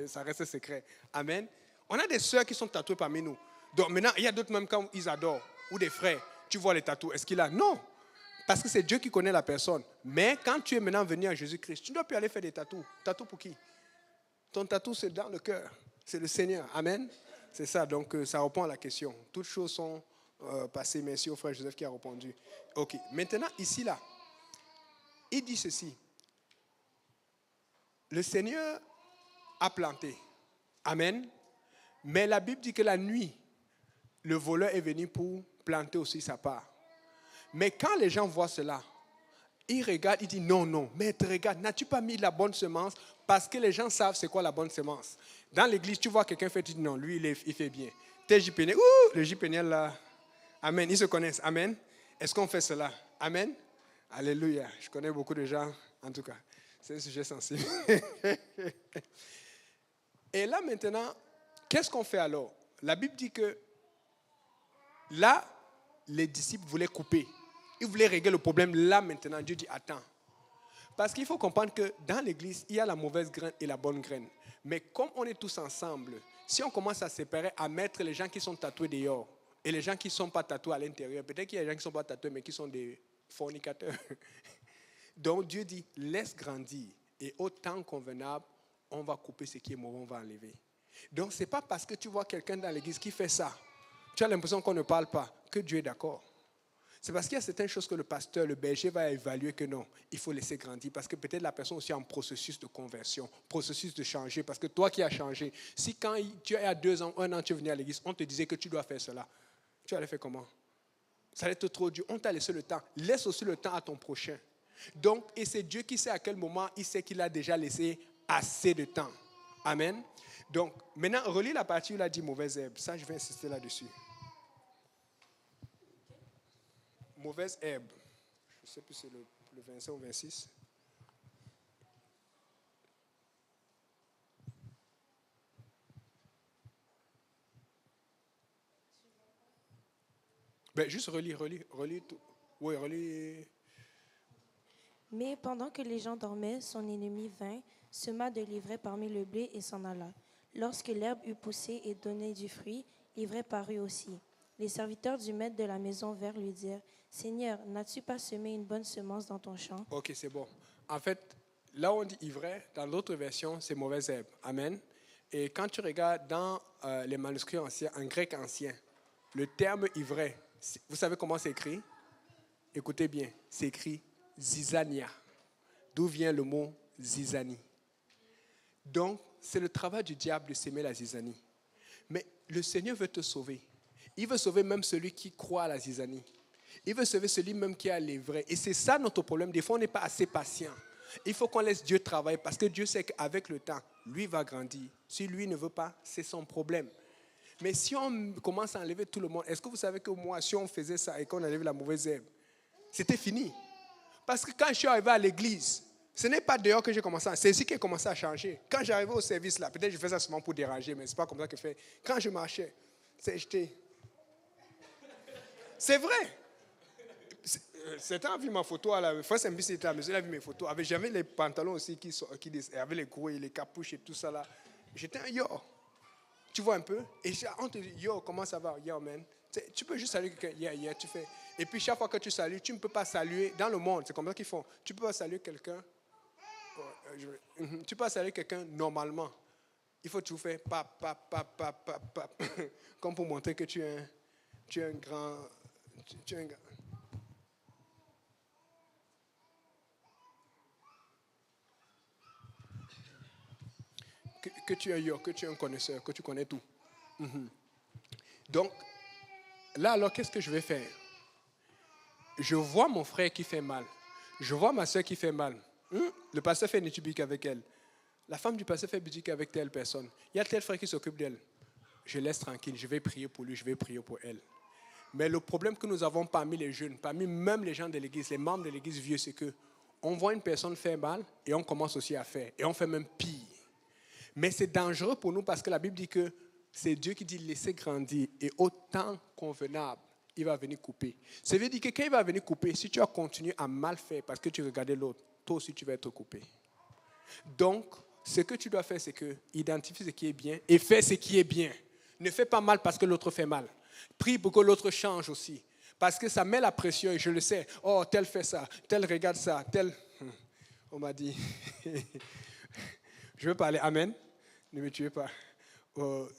Ça reste secret. Amen. On a des sœurs qui sont tatouées parmi nous. Donc maintenant, il y a d'autres même quand ils adorent. Ou des frères. Tu vois les tatous. Est-ce qu'il a? Non. Parce que c'est Dieu qui connaît la personne. Mais quand tu es maintenant venu à Jésus-Christ, tu ne dois plus aller faire des tatous. Tatou pour qui? Ton tatou, c'est dans le cœur. C'est le Seigneur. Amen. C'est ça. Donc, ça répond à la question. Toutes choses sont passées. Merci au frère Joseph qui a répondu. OK. Maintenant, ici, là, il dit ceci. Le Seigneur a planté. Amen. Mais la Bible dit que la nuit, le voleur est venu pour planter aussi sa part. Mais quand les gens voient cela, ils regardent, ils disent non, non, maître, regarde, n'as-tu pas mis la bonne semence? Parce que les gens savent c'est quoi la bonne semence. Dans l'église, tu vois quelqu'un fait, tu dis non, lui, il fait bien. Tes JPN, le JPN là, amen, ils se connaissent, amen. Est-ce qu'on fait cela? Amen. Alléluia. Je connais beaucoup de gens, en tout cas. C'est un sujet sensible. Et là, maintenant, qu'est-ce qu'on fait alors? La Bible dit que là, les disciples voulaient couper. Ils voulaient régler le problème là, maintenant. Dieu dit, attends, Parce qu'il faut comprendre que dans l'église, il y a la mauvaise graine et la bonne graine. Mais comme on est tous ensemble, si on commence à séparer, à mettre les gens qui sont tatoués dehors et les gens qui ne sont pas tatoués à l'intérieur, peut-être qu'il y a des gens qui ne sont pas tatoués mais qui sont des fornicateurs. Donc Dieu dit, laisse grandir et au temps convenable, on va couper ce qui est mauvais, on va enlever. Donc ce n'est pas parce que tu vois quelqu'un dans l'église qui fait ça, tu as l'impression qu'on ne parle pas, que Dieu est d'accord. C'est parce qu'il y a certaines choses que le pasteur, le berger va évaluer que non, il faut laisser grandir. Parce que peut-être la personne aussi est en processus de conversion, processus de changer. Parce que toi qui as changé, si quand tu as 2 ans, 1 an, tu es venu à l'église, on te disait que tu dois faire cela, tu allais faire comment? Ça allait être trop dur. On t'a laissé le temps. Laisse aussi le temps à ton prochain. Donc, et c'est Dieu qui sait à quel moment il sait qu'il a déjà laissé assez de temps. Amen. Donc, maintenant, relis la partie où il a dit mauvaise herbe. Ça, je vais insister là-dessus. Mauvaise herbe. Je ne sais plus si c'est le 25 ou 26. Ben, juste relis tout. Oui, relis. Mais pendant que les gens dormaient, son ennemi vint, sema de l'ivraie parmi le blé et s'en alla. Lorsque l'herbe eut poussé et donné du fruit, l'ivraie parut aussi. Les serviteurs du maître de la maison vinrent lui dire, « Seigneur, n'as-tu pas semé une bonne semence dans ton champ? » Ok, c'est bon. En fait, là où on dit ivraie, dans l'autre version, c'est mauvaise herbe. Amen. Et quand tu regardes dans les manuscrits anciens, en grec ancien, le terme ivraie, vous savez comment c'est écrit? Écoutez bien, c'est écrit zizania, d'où vient le mot zizanie. Donc, c'est le travail du diable de s'aimer la zizanie. Mais le Seigneur veut te sauver. Il veut sauver même celui qui croit à la zizanie. Il veut sauver celui même qui a les vrais. Et c'est ça notre problème. Des fois, on n'est pas assez patient. Il faut qu'on laisse Dieu travailler parce que Dieu sait qu'avec le temps, lui va grandir. Si lui ne veut pas, c'est son problème. Mais si on commence à enlever tout le monde, est-ce que vous savez que moi, si on faisait ça et qu'on enlevait la mauvaise herbe, c'était fini. Parce que quand je suis arrivé à l'église, ce n'est pas dehors que j'ai commencé, c'est ici que j'ai commencé à changer. Quand j'arrivais au service là, peut-être que je faisais ça seulement pour déranger, mais ce n'est pas comme ça que je fais. Quand je marchais, c'est vrai. Certains ont vu ma photo à la First MBC, c'était à la maison, il a vu mes photos. J'avais les pantalons aussi qui avaient les gros et les capuches et tout ça là. J'étais un yo. Tu vois un peu? Et on te dit, yo, comment ça va? Yo, man. Tu peux juste saluer quelqu'un. Yeah, tu fais. Et puis chaque fois que tu salues, tu ne peux pas saluer dans le monde. C'est comme ça qu'ils font. Tu peux pas saluer quelqu'un. Tu peux pas saluer quelqu'un normalement. Il faut tout faire comme pour montrer que tu es un grand. Tu es un grand. Que tu es yo, que tu es un connaisseur, que tu connais tout. Donc, là, alors, qu'est-ce que je vais faire? Je vois mon frère qui fait mal. Je vois ma soeur qui fait mal. Le pasteur fait une étude avec elle. La femme du pasteur fait boutique avec telle personne. Il y a tel frère qui s'occupe d'elle. Je laisse tranquille, je vais prier pour lui, je vais prier pour elle. Mais le problème que nous avons parmi les jeunes, parmi même les gens de l'église, les membres de l'église vieux, c'est que on voit une personne faire mal et on commence aussi à faire. Et on fait même pire. Mais c'est dangereux pour nous parce que la Bible dit que c'est Dieu qui dit laissez grandir et au temps convenable, il va venir couper. Ça veut dire que quand il va venir couper, si tu as continué à mal faire parce que tu regardais l'autre, toi aussi tu vas être coupé. Donc, ce que tu dois faire, c'est que identifie ce qui est bien et fais ce qui est bien. Ne fais pas mal parce que l'autre fait mal. Prie pour que l'autre change aussi. Parce que ça met la pression et je le sais. Oh, tel fait ça, tel regarde ça, tel... On m'a dit... Je veux parler. Amen. Ne me tuez pas.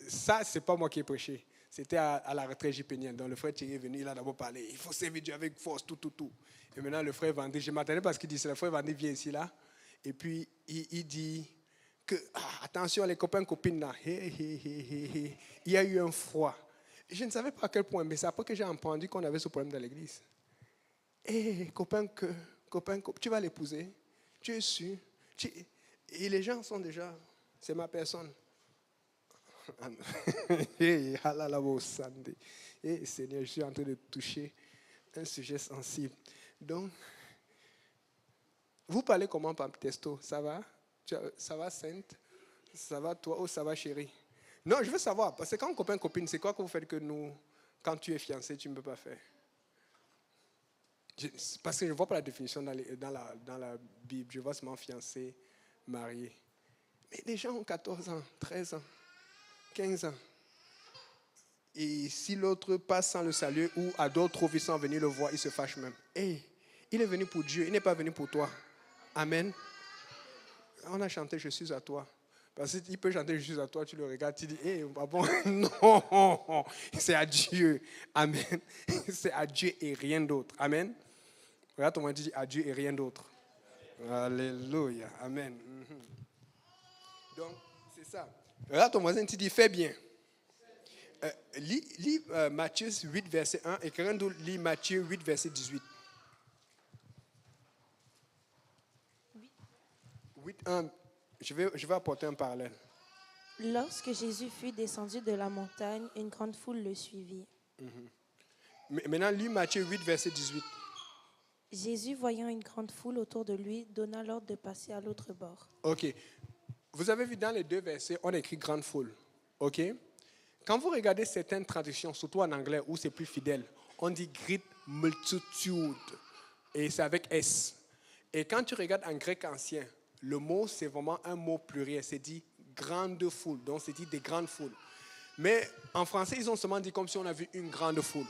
Ça, ce n'est pas moi qui ai prêché. C'était à la retraite JPNienne. Donc le frère Thierry est venu, il a d'abord parlé. Il faut servir Dieu avec force, tout. Et maintenant, le frère Vandé, je m'attendais parce qu'il dit, c'est le frère Vandé vient ici, là. Et puis, il dit que, attention, les copains, copines, là. Il y a eu un froid. Et je ne savais pas à quel point, mais c'est après que j'ai entendu qu'on avait ce problème dans l'église. Copain, tu vas l'épouser. Tu es sûr. Et les gens sont déjà, c'est ma personne. Seigneur, je suis en train de toucher un sujet sensible. Donc, vous parlez comment, Pam Testo? Ça va? Ça va, Sainte? Ça va, toi? Oh, ça va, chérie? Non, je veux savoir, parce que quand copain, copine, c'est quoi que vous faites que nous, quand tu es fiancé, tu ne peux pas faire? Parce que je ne vois pas la définition dans la Bible. Je vois seulement fiancé, marié. Mais les gens ont 14 ans, 13 ans, 15 ans. Et si l'autre passe sans le saluer ou à d'autres trouve, ils sont venus le voir, ils se fâchent même. Hey, il est venu pour Dieu, il n'est pas venu pour toi. Amen. On a chanté « Je suis à toi ». Parce qu'il peut chanter « Je suis à toi », tu le regardes, tu dis « Eh, ah bon, non, c'est à Dieu. Amen. C'est à Dieu et rien d'autre. Amen. Regarde ton voisin, tu dis « À Dieu et rien d'autre ». Alléluia. Amen. Donc, c'est ça. Regarde ton voisin, tu dis « Fais bien ». Lis Matthieu 8, verset 1 et quelqu'un d'autre lit Matthieu 8, verset 18. 8, 1. Je vais apporter un parallèle. Lorsque Jésus fut descendu de la montagne, une grande foule le suivit. Maintenant, lis Matthieu 8, verset 18. Jésus, voyant une grande foule autour de lui, donna l'ordre de passer à l'autre bord. OK. Vous avez vu dans les deux versets, on écrit grande foule. OK? Quand vous regardez certaines traductions, surtout en anglais où c'est plus fidèle, on dit great multitude. Et c'est avec S. Et quand tu regardes en grec ancien, le mot, c'est vraiment un mot pluriel. C'est dit grande foule. Donc, c'est dit des grandes foules. Mais en français, ils ont seulement dit comme si on a vu une grande foule.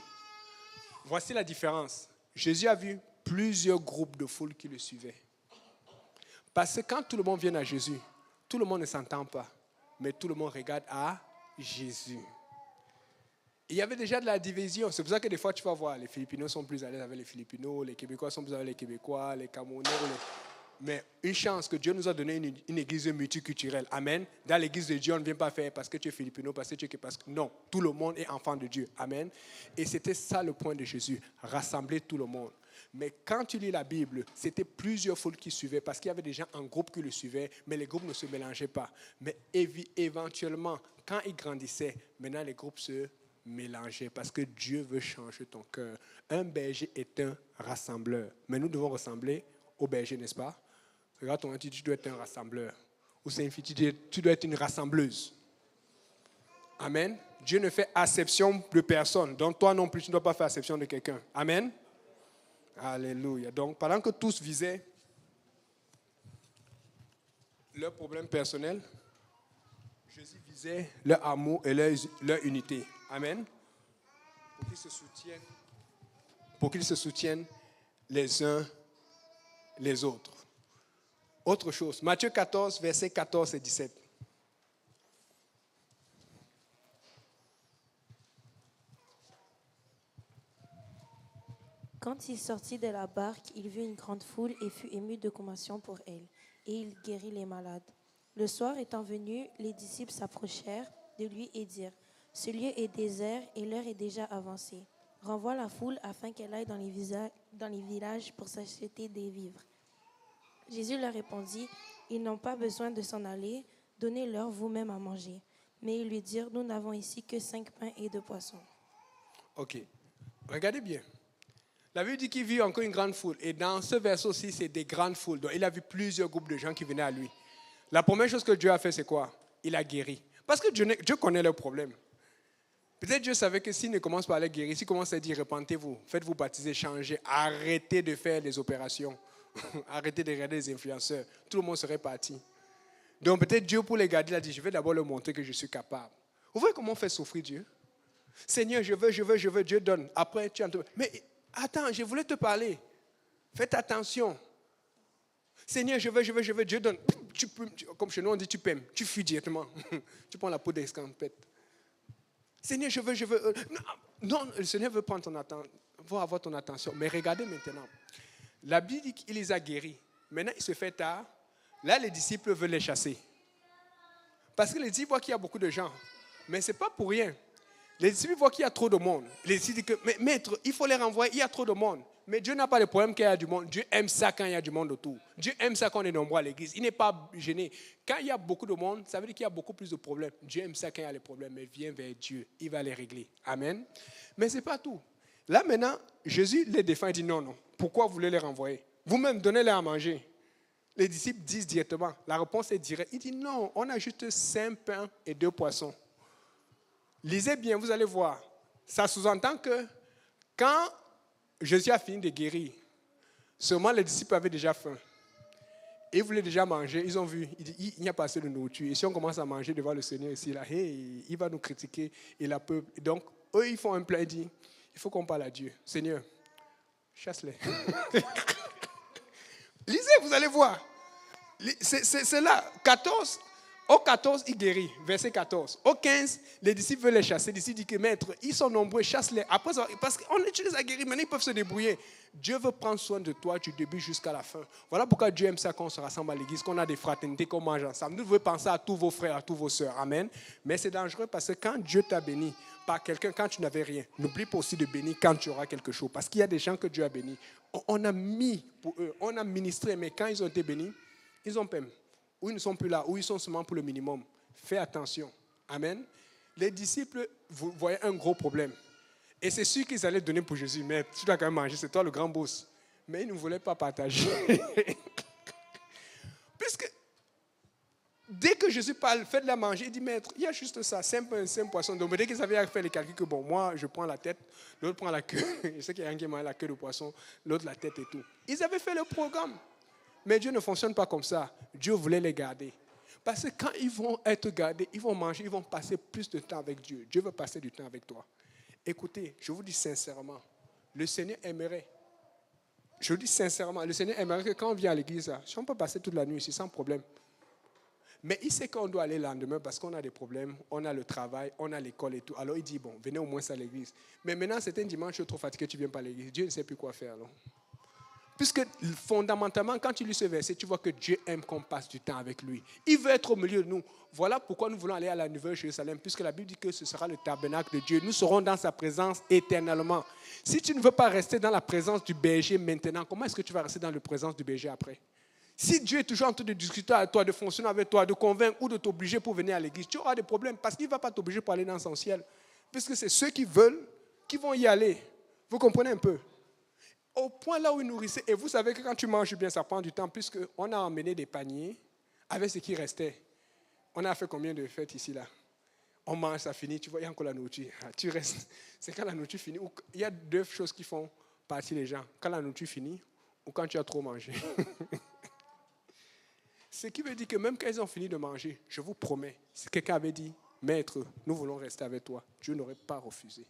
Voici la différence. Jésus a vu plusieurs groupes de foules qui le suivaient. Parce que quand tout le monde vient à Jésus, tout le monde ne s'entend pas. Mais tout le monde regarde à Jésus. Il y avait déjà de la division. C'est pour ça que des fois, tu vas voir, les Philippinos sont plus à l'aise avec les Philippinos, les Québécois sont plus à l'aise avec les Québécois, les Camerounais. Mais une chance que Dieu nous a donné une église multiculturelle. Amen. Dans l'église de Dieu, on ne vient pas faire parce que tu es Philippino, parce que tu es... Non, tout le monde est enfant de Dieu. Amen. Et c'était ça le point de Jésus, rassembler tout le monde. Mais quand tu lis la Bible, c'était plusieurs foules qui suivaient parce qu'il y avait des gens en groupe qui le suivaient, mais les groupes ne se mélangeaient pas. Mais éventuellement, quand ils grandissaient, maintenant les groupes se mélangeaient parce que Dieu veut changer ton cœur. Un berger est un rassembleur. Mais nous devons ressembler au berger, n'est-ce pas? Regarde ton tu dis, tu dois être un rassembleur. Ou c'est une fille, tu dois être une rassembleuse. Amen. Dieu ne fait acception de personne. Donc toi non plus, tu ne dois pas faire acception de quelqu'un. Amen. Alléluia. Donc, pendant que tous visaient leurs problèmes personnels, Jésus visait leur amour et leur unité. Amen. Pour qu'ils se soutiennent les uns les autres. Autre chose, Matthieu 14, versets 14 et 17. Quand il sortit de la barque, il vit une grande foule et fut ému de compassion pour elle. Et il guérit les malades. Le soir étant venu, les disciples s'approchèrent de lui et dirent « Ce lieu est désert et l'heure est déjà avancée. Renvoie la foule afin qu'elle aille dans les villages pour s'acheter des vivres. » Jésus leur répondit « Ils n'ont pas besoin de s'en aller, donnez-leur vous-même à manger. » Mais ils lui dirent « Nous n'avons ici que 5 pains et 2 poissons. » Ok, regardez bien. La Bible dit qu'il vit encore une grande foule. Et dans ce verset aussi, c'est des grandes foules. Donc, il a vu plusieurs groupes de gens qui venaient à lui. La première chose que Dieu a fait, c'est quoi? Il a guéri. Parce que Dieu connaît leurs problèmes. Peut-être Dieu savait que s'il ne commence pas à les guérir, s'il commence à dire, repentez-vous, faites-vous baptiser, changez, arrêtez de faire des opérations, arrêtez de regarder les influenceurs, tout le monde serait parti. Donc peut-être Dieu, pour les garder, il a dit, je vais d'abord leur montrer que je suis capable. Vous voyez comment on fait souffrir Dieu? Seigneur, je veux, Dieu donne. Après, tu entends. Mais attends, je voulais te parler. Faites attention. Seigneur, je veux, Dieu donne. Comme chez nous, on dit tu paimes. Tu fuis directement. Tu prends la peau d'escampette. Seigneur, je veux. Non, le Seigneur veut prendre ton attention, veut avoir ton attention. Mais regardez maintenant. La Bible dit qu'il les a guéris. Maintenant, il se fait tard. Là, les disciples veulent les chasser. Parce que les disciples voient qu'il y a beaucoup de gens. Mais ce n'est pas pour rien. Les disciples voient qu'il y a trop de monde. Les disciples disent que, mais maître, il faut les renvoyer, il y a trop de monde. Mais Dieu n'a pas de problème qu'il y a du monde. Dieu aime ça quand il y a du monde autour. Dieu aime ça quand on est nombreux à l'église. Il n'est pas gêné. Quand il y a beaucoup de monde, ça veut dire qu'il y a beaucoup plus de problèmes. Dieu aime ça quand il y a les problèmes, mais viens vers Dieu. Il va les régler. Amen. Mais ce n'est pas tout. Là maintenant, Jésus les défend et dit non. Pourquoi vous voulez les renvoyer? Vous-même, donnez-les à manger. Les disciples disent directement. La réponse est directe. Il dit non, on a juste 5 pains et 2 poissons. Lisez bien, vous allez voir. Ça sous-entend que quand Jésus a fini de guérir. Seulement les disciples avaient déjà faim. Ils voulaient déjà manger. Ils ont vu, il n'y a pas assez de nourriture. Et si on commence à manger devant le Seigneur ici, là, hey, il va nous critiquer. Et la peuple. Donc, eux, ils font un plan. Ils disent, il faut qu'on parle à Dieu. Seigneur, chasse-les. Lisez, vous allez voir. C'est là, 14. Au 14, il guérit, verset 14. Au 15, les disciples veulent les chasser. Les disciples disent que maître, ils sont nombreux, chasse-les. Après, parce qu'on utilise à guérir, maintenant ils peuvent se débrouiller. Dieu veut prendre soin de toi du début jusqu'à la fin. Voilà pourquoi Dieu aime ça quand on se rassemble à l'église, qu'on a des fraternités, qu'on mange ensemble. Nous devons penser à tous vos frères, à tous vos sœurs. Amen. Mais c'est dangereux parce que quand Dieu t'a béni par quelqu'un, quand tu n'avais rien, n'oublie pas aussi de bénir quand tu auras quelque chose. Parce qu'il y a des gens que Dieu a bénis. On a mis pour eux, on a ministré, mais quand ils ont été bénis, ils ont peur. Ou ils ne sont plus là, ou ils sont seulement pour le minimum. Fais attention. Amen. Les disciples, vous voyez un gros problème. Et c'est sûr qu'ils allaient donner pour Jésus. Mais tu dois quand même manger, c'est toi le grand boss. Mais ils ne voulaient pas partager. Puisque dès que Jésus parle, faites la manger, il dit, maître, il y a juste ça, simple poisson. Donc dès qu'ils avaient fait les calculs que bon, moi je prends la tête, l'autre prend la queue. Je sais qu'il y a un qui mange la queue de poisson, l'autre la tête et tout. Ils avaient fait le programme. Mais Dieu ne fonctionne pas comme ça. Dieu voulait les garder. Parce que quand ils vont être gardés, ils vont manger, ils vont passer plus de temps avec Dieu. Dieu veut passer du temps avec toi. Écoutez, je vous dis sincèrement, le Seigneur aimerait, je vous dis sincèrement, le Seigneur aimerait que quand on vient à l'église, si on peut passer toute la nuit ici sans problème. Mais il sait qu'on doit aller le lendemain parce qu'on a des problèmes, on a le travail, on a l'école et tout. Alors il dit, bon, venez au moins à l'église. Mais maintenant, c'est un dimanche, tu es trop fatigué, tu ne viens pas à l'église. Dieu ne sait plus quoi faire alors. Puisque fondamentalement, quand tu lis ce verset, tu vois que Dieu aime qu'on passe du temps avec lui. Il veut être au milieu de nous. Voilà pourquoi nous voulons aller à la Nouvelle Jérusalem, puisque la Bible dit que ce sera le tabernacle de Dieu. Nous serons dans sa présence éternellement. Si tu ne veux pas rester dans la présence du berger maintenant, comment est-ce que tu vas rester dans la présence du berger après? Si Dieu est toujours en train de discuter avec toi, de fonctionner avec toi, de convaincre ou de t'obliger pour venir à l'église, tu auras des problèmes parce qu'il ne va pas t'obliger pour aller dans son ciel. Puisque c'est ceux qui veulent qui vont y aller. Vous comprenez un peu? Au point là où il nourrissait, et vous savez que quand tu manges bien, ça prend du temps, puisqu'on a emmené des paniers avec ce qui restait. On a fait combien de fêtes ici, là? On mange, ça finit, tu vois, il y a encore la nourriture. Tu restes. C'est quand la nourriture finit. Il y a deux choses qui font partie les gens. Quand la nourriture finit ou quand tu as trop mangé. Ce qui veut dire que même quand ils ont fini de manger, je vous promets, si quelqu'un avait dit, maître, nous voulons rester avec toi, Dieu n'aurait pas refusé.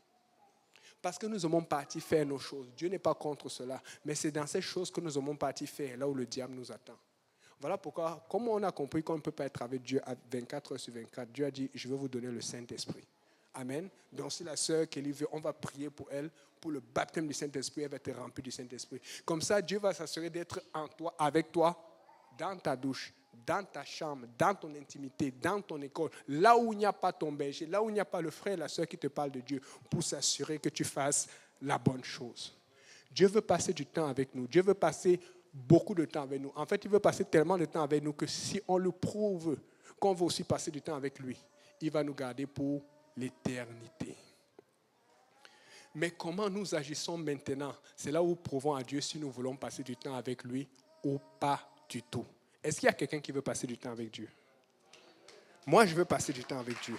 Parce que nous sommes partis faire nos choses. Dieu n'est pas contre cela. Mais c'est dans ces choses que nous sommes partis faire, là où le diable nous attend. Voilà pourquoi, comme on a compris qu'on ne peut pas être avec Dieu à 24 heures sur 24, Dieu a dit, je vais vous donner le Saint-Esprit. Amen. Donc si la sœur Kelly veut, on va prier pour elle, pour le baptême du Saint-Esprit, elle va être remplie du Saint-Esprit. Comme ça, Dieu va s'assurer d'être en toi, avec toi, dans ta douche, dans ta chambre, dans ton intimité, dans ton école, là où il n'y a pas ton berger, là où il n'y a pas le frère et la sœur qui te parlent de Dieu, pour s'assurer que tu fasses la bonne chose. Dieu veut passer du temps avec nous. Dieu veut passer beaucoup de temps avec nous. En fait, il veut passer tellement de temps avec nous que si on le prouve qu'on veut aussi passer du temps avec lui, il va nous garder pour l'éternité. Mais comment nous agissons maintenant? C'est là où nous prouvons à Dieu si nous voulons passer du temps avec lui ou pas du tout. Est-ce qu'il y a quelqu'un qui veut passer du temps avec Dieu? Moi, je veux passer du temps avec Dieu.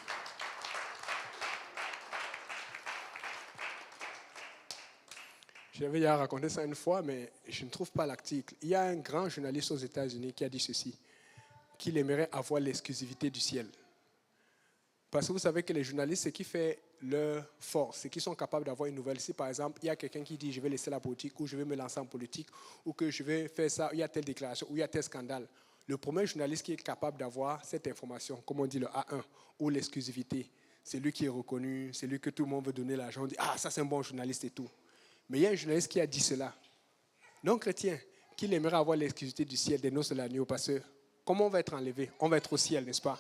J'avais déjà raconté ça une fois, mais je ne trouve pas l'article. Il y a un grand journaliste aux États-Unis qui a dit ceci, qu'il aimerait avoir l'exclusivité du ciel. Parce que vous savez que les journalistes, ce qui fait leur force, c'est qu'ils sont capables d'avoir une nouvelle. Si par exemple, il y a quelqu'un qui dit je vais laisser la politique, ou je vais me lancer en politique, ou que je vais faire ça, il y a telle déclaration, ou il y a tel scandale. Le premier journaliste qui est capable d'avoir cette information, comme on dit le A1, ou l'exclusivité, c'est lui qui est reconnu, c'est lui que tout le monde veut donner l'argent. On dit ah, ça c'est un bon journaliste et tout. Mais il y a un journaliste qui a dit cela, non chrétien, qu'il aimerait avoir l'exclusivité du ciel des noces de l'agneau, parce que comment on va être enlevé? On va être au ciel, n'est-ce pas?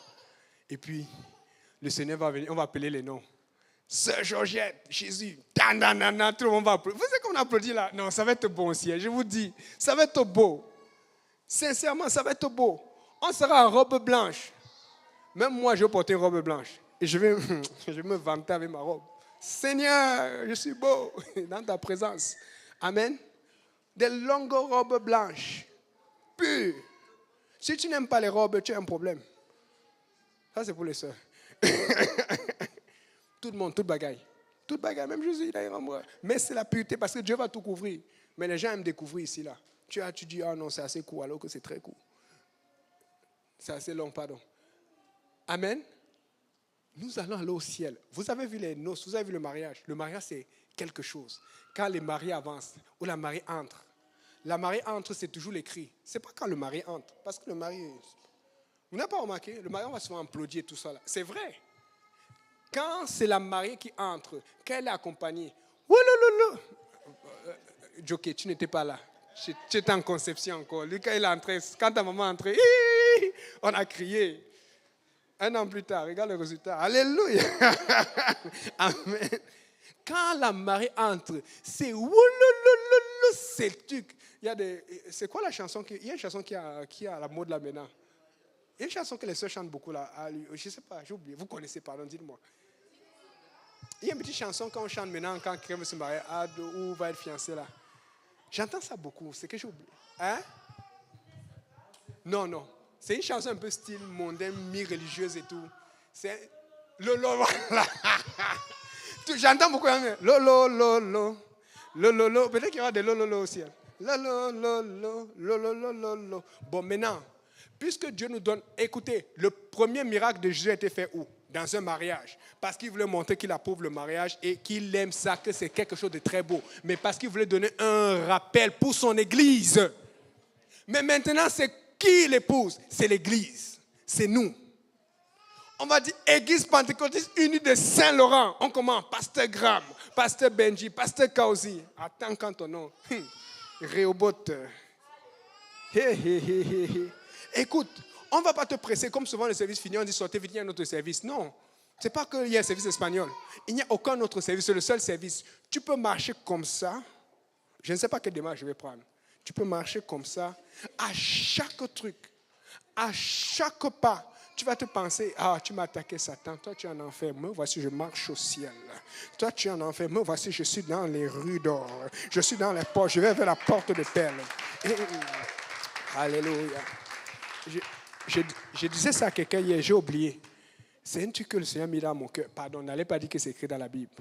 Et puis, le Seigneur va venir, on va appeler les noms. Sœur Georgette, Jésus, tout le monde va applaudir. Vous savez qu'on applaudit là? Non, ça va être beau au ciel, je vous dis. Ça va être beau. Sincèrement, ça va être beau. On sera en robe blanche. Même moi, je vais porter une robe blanche. Et je vais me vanter avec ma robe. Seigneur, je suis beau dans ta présence. Amen. Des longues robes blanches, pures. Si tu n'aimes pas les robes, tu as un problème. Ça, c'est pour les sœurs. Tout le monde, toute bagaille. Toute bagarre, même Jésus, il a un bras. Mais c'est la pureté parce que Dieu va tout couvrir. Mais les gens aiment découvrir ici, là. Tu dis, ah non, c'est assez court, alors que c'est très court. C'est assez long, pardon. Amen. Nous allons aller au ciel. Vous avez vu les noces, vous avez vu le mariage. Le mariage, c'est quelque chose. Quand les mariés avancent ou la mariée entre. La mariée entre, c'est toujours les cris. Ce n'est pas quand le mari entre. Parce que le mari... Vous n'avez pas remarqué? Le mari, on va souvent applaudir tout ça là. C'est vrai. Quand c'est la mariée qui entre, qu'elle est accompagnée. Joké, tu n'étais pas là. Tu étais en conception encore. Lui, quand il est entré, quand ta maman est entrée, on a crié. Un an plus tard, regarde le résultat. Alléluia. Amen. Quand la mariée entre, c'est c'est truc. C'est quoi la chanson il y a une chanson qui a la mode là maintenant. Il y a une chanson que les soeurs chantent beaucoup là. Je ne sais pas, j'ai oublié. Vous connaissez, pardon, dites-moi. Il y a une petite chanson qu'on chante maintenant quand quelqu'un veut se marier ou va être fiancé là. J'entends ça beaucoup. C'est que j'ai oublié. Hein? Non. C'est une chanson un peu style mondaine, mi-religieuse et tout. C'est lolo, voilà. J'entends beaucoup. Lolo. Peut-être qu'il y aura des lolo aussi. Lolo. Bon, maintenant, puisque Dieu nous donne, écoutez, le premier miracle de Jésus a été fait où? Dans un mariage. Parce qu'il voulait montrer qu'il approuve le mariage et qu'il aime ça, que c'est quelque chose de très beau. Mais parce qu'il voulait donner un rappel pour son église. Mais maintenant, c'est qui l'épouse? C'est l'église. C'est nous. On va dire Église pentecôtiste unie de Saint-Laurent. On commence. Pasteur Graham, Pasteur Benji, Pasteur Kausi. Attends quand ton nom. Réobot. Écoute, on ne va pas te presser comme souvent le service fini, on dit sortez vite, il y a un autre service. Non, ce n'est pas qu'il y a un service espagnol. Il n'y a aucun autre service, c'est le seul service. Tu peux marcher comme ça. Je ne sais pas quelle démarche je vais prendre. Tu peux marcher comme ça. À chaque truc, à chaque pas, tu vas te penser, ah, tu m'as attaqué Satan, toi tu es en enfer, moi voici je marche au ciel. Toi tu es en enfer, moi voici je suis dans les rues d'or. Je suis dans les portes, je vais vers la porte de perles. Alléluia. Je disais ça à quelqu'un hier, j'ai oublié. C'est un truc que le Seigneur a mis dans mon cœur. Pardon, n'allez pas dire que c'est écrit dans la Bible.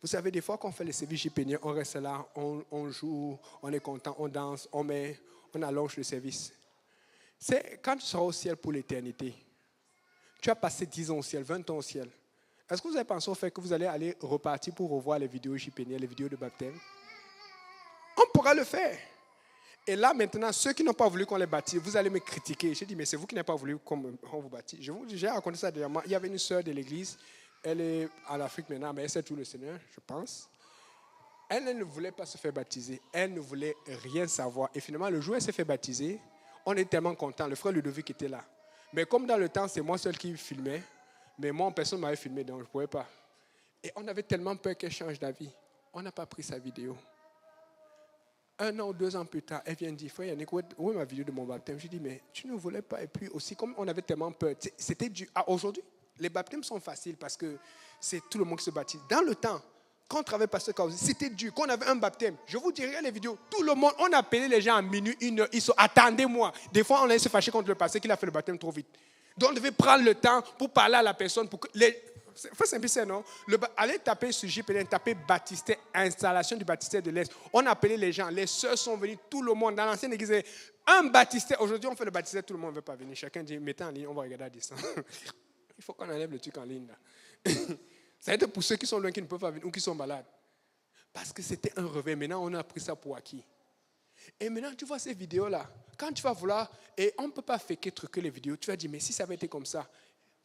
Vous savez, des fois qu'on fait les services JPN, on reste là, on joue, on est content, on danse, on allonge le service. C'est quand tu seras au ciel pour l'éternité, tu as passé 10 ans au ciel, 20 ans au ciel. Est-ce que vous avez pensé au fait que vous allez aller repartir pour revoir les vidéos JPN, les vidéos de baptême? On pourra le faire. Et là, maintenant, ceux qui n'ont pas voulu qu'on les baptise, vous allez me critiquer. J'ai dit, mais c'est vous qui n'avez pas voulu qu'on vous baptise. J'ai raconté ça dernièrement. Il y avait une sœur de l'église. Elle est en Afrique maintenant, mais elle sait tout le Seigneur, je pense. Elle ne voulait pas se faire baptiser. Elle ne voulait rien savoir. Et finalement, le jour où elle s'est fait baptiser, on est tellement contents. Le frère Ludovic était là. Mais comme dans le temps, c'est moi seul qui filmais, mais moi, personne ne m'avait filmé, donc je ne pouvais pas. Et on avait tellement peur qu'elle change d'avis. On n'a pas pris sa vidéo. 1 an ou 2 ans plus tard, elle vient dire, frère Yannick, où est ma vidéo de mon baptême? Je dis, mais tu ne voulais pas. Et puis aussi, comme on avait tellement peur, c'était dur. Aujourd'hui, les baptêmes sont faciles parce que c'est tout le monde qui se baptise. Dans le temps, quand on travaillait Pasteur Kausi, c'était dur. Quand on avait un baptême, je vous dirai les vidéos, tout le monde, on appelait les gens à minuit, 1 heure, ils sont, attendez-moi. Des fois, on allait se fâcher contre le pasteur qu'il a fait le baptême trop vite. Donc, on devait prendre le temps pour parler à la personne, pour que faut simplifier, non? Allez taper sur JPN, taper baptistère, installation du baptistère de l'Est. On appelait les gens, les sœurs sont venues, tout le monde. Dans l'ancienne église, un baptistère. Aujourd'hui, on fait le baptistère, tout le monde ne veut pas venir. Chacun dit, mettez en ligne, on va regarder à distance. Il faut qu'on enlève le truc en ligne. Là. Ça va être pour ceux qui sont loin, qui ne peuvent pas venir ou qui sont malades. Parce que c'était un revers. Maintenant, on a pris ça pour acquis. Et maintenant, tu vois ces vidéos-là. Quand tu vas vouloir, et on ne peut pas faker, truquer les vidéos, tu vas dire, mais si ça avait été comme ça,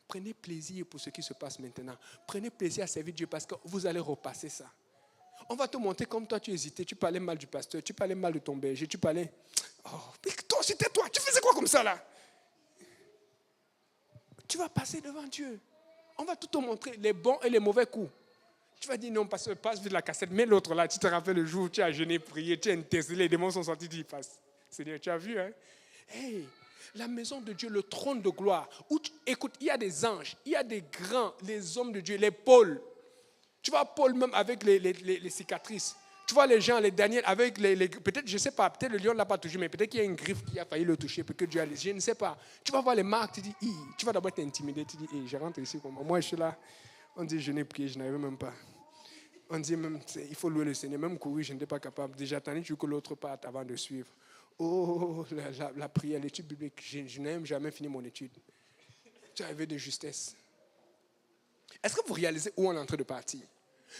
prenez plaisir pour ce qui se passe maintenant. Prenez plaisir à servir Dieu parce que vous allez repasser ça. On va te montrer comme toi tu hésitais, tu parlais mal du pasteur, tu parlais mal de ton berger, tu parlais... Oh, mais toi, c'était toi, tu faisais quoi comme ça là? Tu vas passer devant Dieu. On va tout te montrer, les bons et les mauvais coups. Tu vas dire non, pasteur, passe vite la cassette, mais l'autre là, tu te rappelles le jour où tu as jeûné, prié, tu as intercédé, les démons sont sortis, tu dis, passe. Seigneur, tu as vu, hein? Hey! La maison de Dieu, le trône de gloire. Où écoute, il y a des anges, il y a des grands, les hommes de Dieu, les Paul. Tu vois Paul même avec les cicatrices. Tu vois les gens, les Daniel avec peut-être, je ne sais pas, peut-être le lion ne l'a pas touché, mais peut-être qu'il y a une griffe qui a failli le toucher, pour que Dieu allait. Je ne sais pas. Tu vas voir les marques, tu dis, tu vas d'abord t'intimider, tu dis, je rentre ici comme moi je suis là. On dit, je n'ai prié, je n'arrive même pas. On dit même, il faut louer le Seigneur. Même courir, je n'étais pas capable. Déjà, j'attendais que l'autre parte avant de suivre. Oh, la prière, l'étude biblique. Je n'ai jamais fini mon étude. Tu es arrivé de justesse. Est-ce que vous réalisez où on est en train de partir?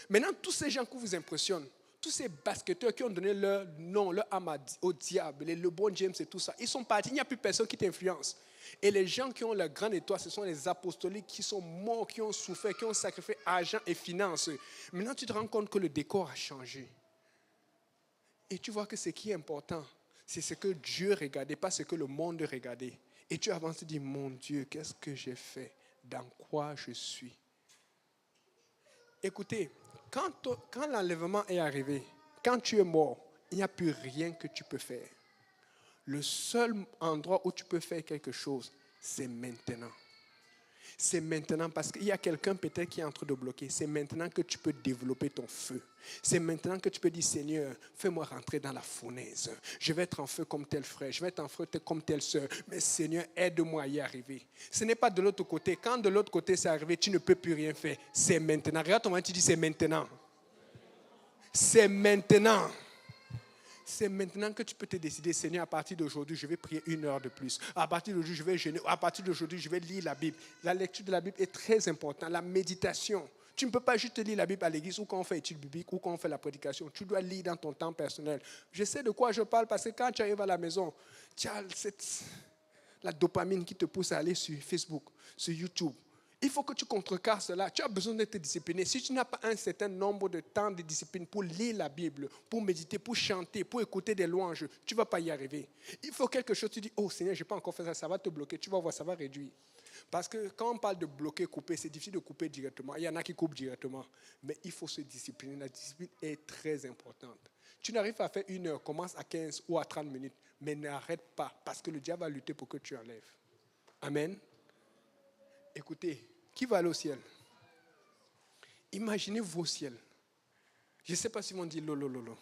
Maintenant, tous ces gens qui vous impressionnent, tous ces basketteurs qui ont donné leur nom, leur âme au diable, les LeBron James et tout ça, ils sont partis. Il n'y a plus personne qui t'influence. Et les gens qui ont la grande étoile, ce sont les apostoliques qui sont morts, qui ont souffert, qui ont sacrifié argent et finances. Maintenant, tu te rends compte que le décor a changé. Et tu vois que ce qui est important, c'est ce que Dieu regardait, pas ce que le monde regardait. Et tu avances et dis, mon Dieu, qu'est-ce que j'ai fait? Dans quoi je suis? Écoutez, quand l'enlèvement est arrivé, quand tu es mort, il n'y a plus rien que tu peux faire. Le seul endroit où tu peux faire quelque chose, c'est maintenant. C'est maintenant parce qu'il y a quelqu'un peut-être qui est en train de bloquer. C'est maintenant que tu peux développer ton feu. C'est maintenant que tu peux dire, Seigneur, fais-moi rentrer dans la fournaise. Je vais être en feu comme tel frère, je vais être en feu comme telle soeur. Mais Seigneur, aide-moi à y arriver. Ce n'est pas de l'autre côté. Quand de l'autre côté c'est arrivé, tu ne peux plus rien faire. C'est maintenant. Regarde ton moment, tu dis, c'est maintenant. C'est maintenant. C'est maintenant que tu peux te décider, Seigneur, à partir d'aujourd'hui, je vais prier 1 heure de plus. À partir d'aujourd'hui, je vais jeûner. À partir d'aujourd'hui, je vais lire la Bible. La lecture de la Bible est très importante. La méditation. Tu ne peux pas juste lire la Bible à l'église ou quand on fait étude biblique ou quand on fait la prédication. Tu dois lire dans ton temps personnel. Je sais de quoi je parle parce que quand tu arrives à la maison, tu as la dopamine qui te pousse à aller sur Facebook, sur YouTube. Il faut que tu contrecarres cela. Tu as besoin d'être discipliné. Si tu n'as pas un certain nombre de temps de discipline pour lire la Bible, pour méditer, pour chanter, pour écouter des louanges, tu ne vas pas y arriver. Il faut quelque chose. Tu dis, oh Seigneur, je n'ai pas encore fait ça. Ça va te bloquer. Tu vas voir, ça va réduire. Parce que quand on parle de bloquer, couper, c'est difficile de couper directement. Il y en a qui coupent directement. Mais il faut se discipliner. La discipline est très importante. Tu n'arrives pas à faire 1 heure, commence à 15 ou à 30 minutes, mais n'arrête pas parce que le diable va lutter pour que tu enlèves. Amen. Écoutez, qui va aller au ciel? Imaginez-vous au ciel. Je ne sais pas si on dit lolo.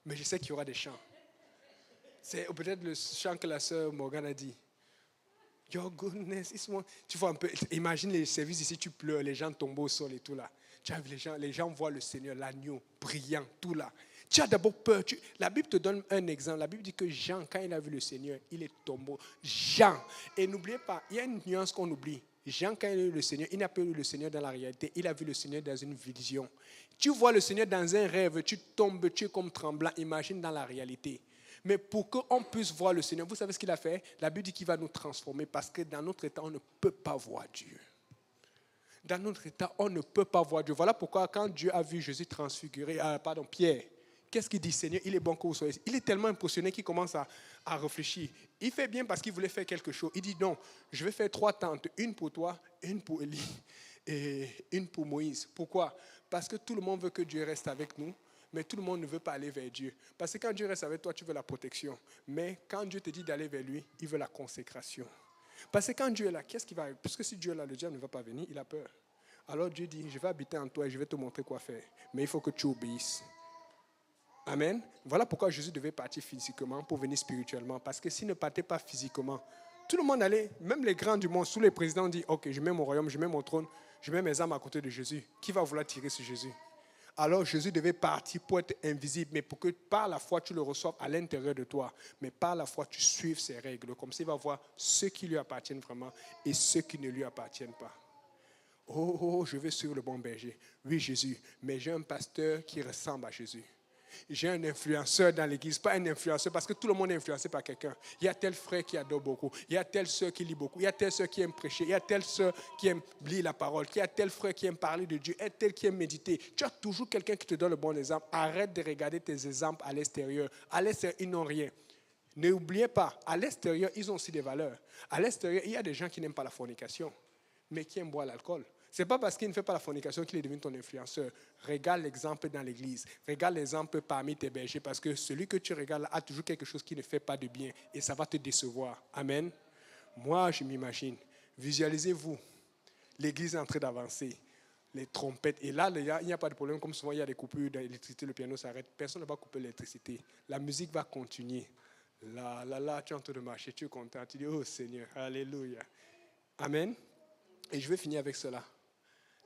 Mais je sais qu'il y aura des chants. C'est peut-être le chant que la sœur Morgane a dit. Your goodness is one. Tu vois un peu, imagine les services ici, tu pleures, les gens tombent au sol et tout là. Tu as vu les gens voient le Seigneur, l'agneau, brillant, tout là. Tu as d'abord peur. La Bible te donne un exemple. La Bible dit que Jean, quand il a vu le Seigneur, il est tombé. Jean. Et n'oubliez pas, il y a une nuance qu'on oublie. Jean, quand il a vu le Seigneur, il n'a pas vu le Seigneur dans la réalité. Il a vu le Seigneur dans une vision. Tu vois le Seigneur dans un rêve, tu tombes, tu es comme tremblant. Imagine dans la réalité. Mais pour qu'on puisse voir le Seigneur, vous savez ce qu'il a fait? La Bible dit qu'il va nous transformer parce que dans notre état, on ne peut pas voir Dieu. Dans notre état, on ne peut pas voir Dieu. Voilà pourquoi quand Dieu a vu Jésus transfiguré, Pierre, qu'est-ce qu'il dit? Seigneur, il est bon que vous soyez ici. Il est tellement impressionné qu'il commence à réfléchir. Il fait bien parce qu'il voulait faire quelque chose. Il dit non, je vais faire 3 tentes, une pour toi, une pour Élie et une pour Moïse. Pourquoi? Parce que tout le monde veut que Dieu reste avec nous. Mais tout le monde ne veut pas aller vers Dieu. Parce que quand Dieu reste avec toi, tu veux la protection. Mais quand Dieu te dit d'aller vers lui, il veut la consécration. Parce que quand Dieu est là, qu'est-ce qui va arriver? Puisque si Dieu est là, le diable ne va pas venir, il a peur. Alors Dieu dit, je vais habiter en toi et je vais te montrer quoi faire. Mais il faut que tu obéisses. Amen. Voilà pourquoi Jésus devait partir physiquement pour venir spirituellement. Parce que s'il ne partait pas physiquement, tout le monde allait, même les grands du monde, tous les présidents disent, ok, je mets mon royaume, je mets mon trône, je mets mes armes à côté de Jésus. Qui va vouloir tirer sur Jésus? Alors Jésus devait partir pour être invisible, mais pour que par la foi tu le reçoives à l'intérieur de toi, mais par la foi tu suives ses règles. Comme ça il va voir ceux qui lui appartiennent vraiment et ceux qui ne lui appartiennent pas. Oh, je vais suivre le bon berger. Oui Jésus, mais j'ai un pasteur qui ressemble à Jésus. J'ai un influenceur dans l'église, pas un influenceur, parce que tout le monde est influencé par quelqu'un. Il y a tel frère qui adore beaucoup, il y a telle soeur qui lit beaucoup, il y a telle soeur qui aime prêcher, il y a telle soeur qui aime lire la parole, il y a tel frère qui aime parler de Dieu, il y a tel qui aime méditer. Tu as toujours quelqu'un qui te donne le bon exemple. Arrête de regarder tes exemples à l'extérieur. À l'extérieur, ils n'ont rien. N'oubliez pas, à l'extérieur, ils ont aussi des valeurs. À l'extérieur, il y a des gens qui n'aiment pas la fornication, mais qui aiment boire l'alcool. Ce n'est pas parce qu'il ne fait pas la fornication qu'il est devenu ton influenceur. Regarde l'exemple dans l'église. Regarde l'exemple parmi tes bergers. Parce que celui que tu regardes a toujours quelque chose qui ne fait pas de bien. Et ça va te décevoir. Amen. Moi, je m'imagine. Visualisez-vous. L'église est en train d'avancer. Les trompettes. Et là, il n'y a pas de problème. Comme souvent, il y a des coupures d'électricité. Le piano s'arrête. Personne ne va couper l'électricité. La musique va continuer. Là, tu es en train de marcher. Tu es content. Tu dis, oh Seigneur, alléluia. Amen. Et je vais finir avec cela.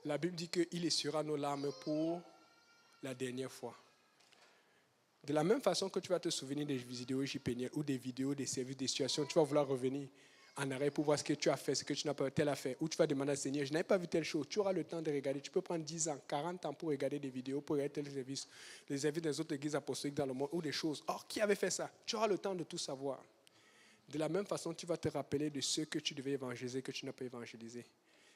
La Bible dit qu'il essuiera nos larmes pour la dernière fois. De la même façon que tu vas te souvenir des vidéos JPNL ou des vidéos des services des situations, tu vas vouloir revenir en arrêt pour voir ce que tu as fait, ce que tu n'as pas tel à faire. Ou tu vas demander au Seigneur, je n'avais pas vu telle chose. Tu auras le temps de regarder. Tu peux prendre 10 ans, 40 ans pour regarder des vidéos, pour regarder tel service, les services des autres églises apostoliques dans le monde ou des choses. Or, qui avait fait ça? Tu auras le temps de tout savoir. De la même façon, tu vas te rappeler de ceux que tu devais évangéliser, que tu n'as pas évangélisé.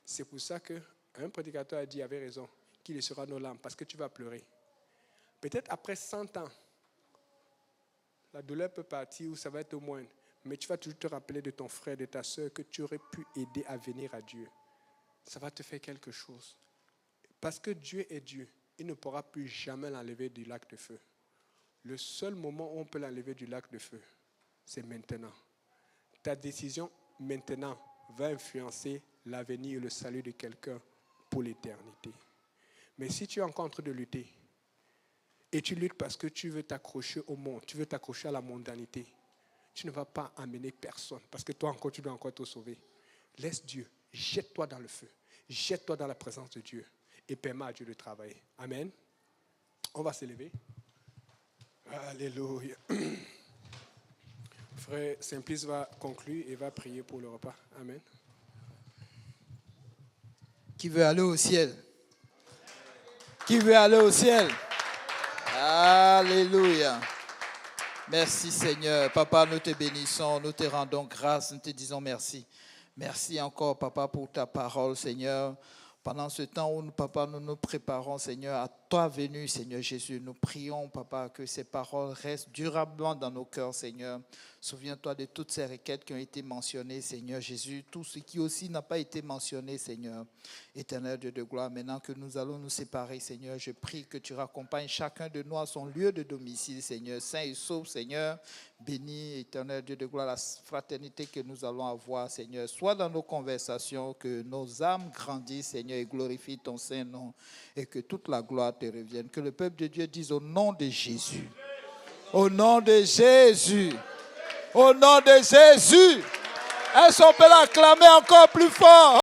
C'est pour ça qu'un prédicateur a dit, il avait raison, qu'il y sera nos larmes, parce que tu vas pleurer. Peut-être après 100 ans, la douleur peut partir ou ça va être au moins. Mais tu vas toujours te rappeler de ton frère, de ta soeur que tu aurais pu aider à venir à Dieu. Ça va te faire quelque chose. Parce que Dieu est Dieu. Il ne pourra plus jamais l'enlever du lac de feu. Le seul moment où on peut l'enlever du lac de feu, c'est maintenant. Ta décision maintenant va influencer l'avenir et le salut de quelqu'un pour l'éternité. Mais si tu es encore en train de lutter, et tu luttes parce que tu veux t'accrocher au monde, tu veux t'accrocher à la mondanité, tu ne vas pas amener personne parce que toi encore, tu dois encore te sauver. Laisse Dieu, jette-toi dans le feu, jette-toi dans la présence de Dieu et permets à Dieu de travailler. Amen. On va s'élever. Alléluia. Frère Simplice va conclure et va prier pour le repas. Amen. Qui veut aller au ciel? Qui veut aller au ciel? Alléluia. Merci Seigneur. Papa, nous te bénissons, nous te rendons grâce, nous te disons merci. Merci encore, Papa, pour ta parole, Seigneur. Pendant ce temps où, Papa, nous nous préparons, Seigneur, à toi venu, Seigneur Jésus. Nous prions, Papa, que ces paroles restent durablement dans nos cœurs, Seigneur. Souviens-toi de toutes ces requêtes qui ont été mentionnées, Seigneur Jésus. Tout ce qui aussi n'a pas été mentionné, Seigneur. Éternel Dieu de gloire, maintenant que nous allons nous séparer, Seigneur, je prie que tu raccompagnes chacun de nous à son lieu de domicile, Seigneur. Saint et sauf, Seigneur. Bénis, Éternel Dieu de gloire, la fraternité que nous allons avoir, Seigneur. Soit dans nos conversations, que nos âmes grandissent, Seigneur, et glorifient ton Saint-Nom, et que toute la gloire te revienne. Que le peuple de Dieu dise au nom de Jésus. Au nom de Jésus. Au nom de Jésus. Est-ce qu'on peut l'acclamer encore plus fort?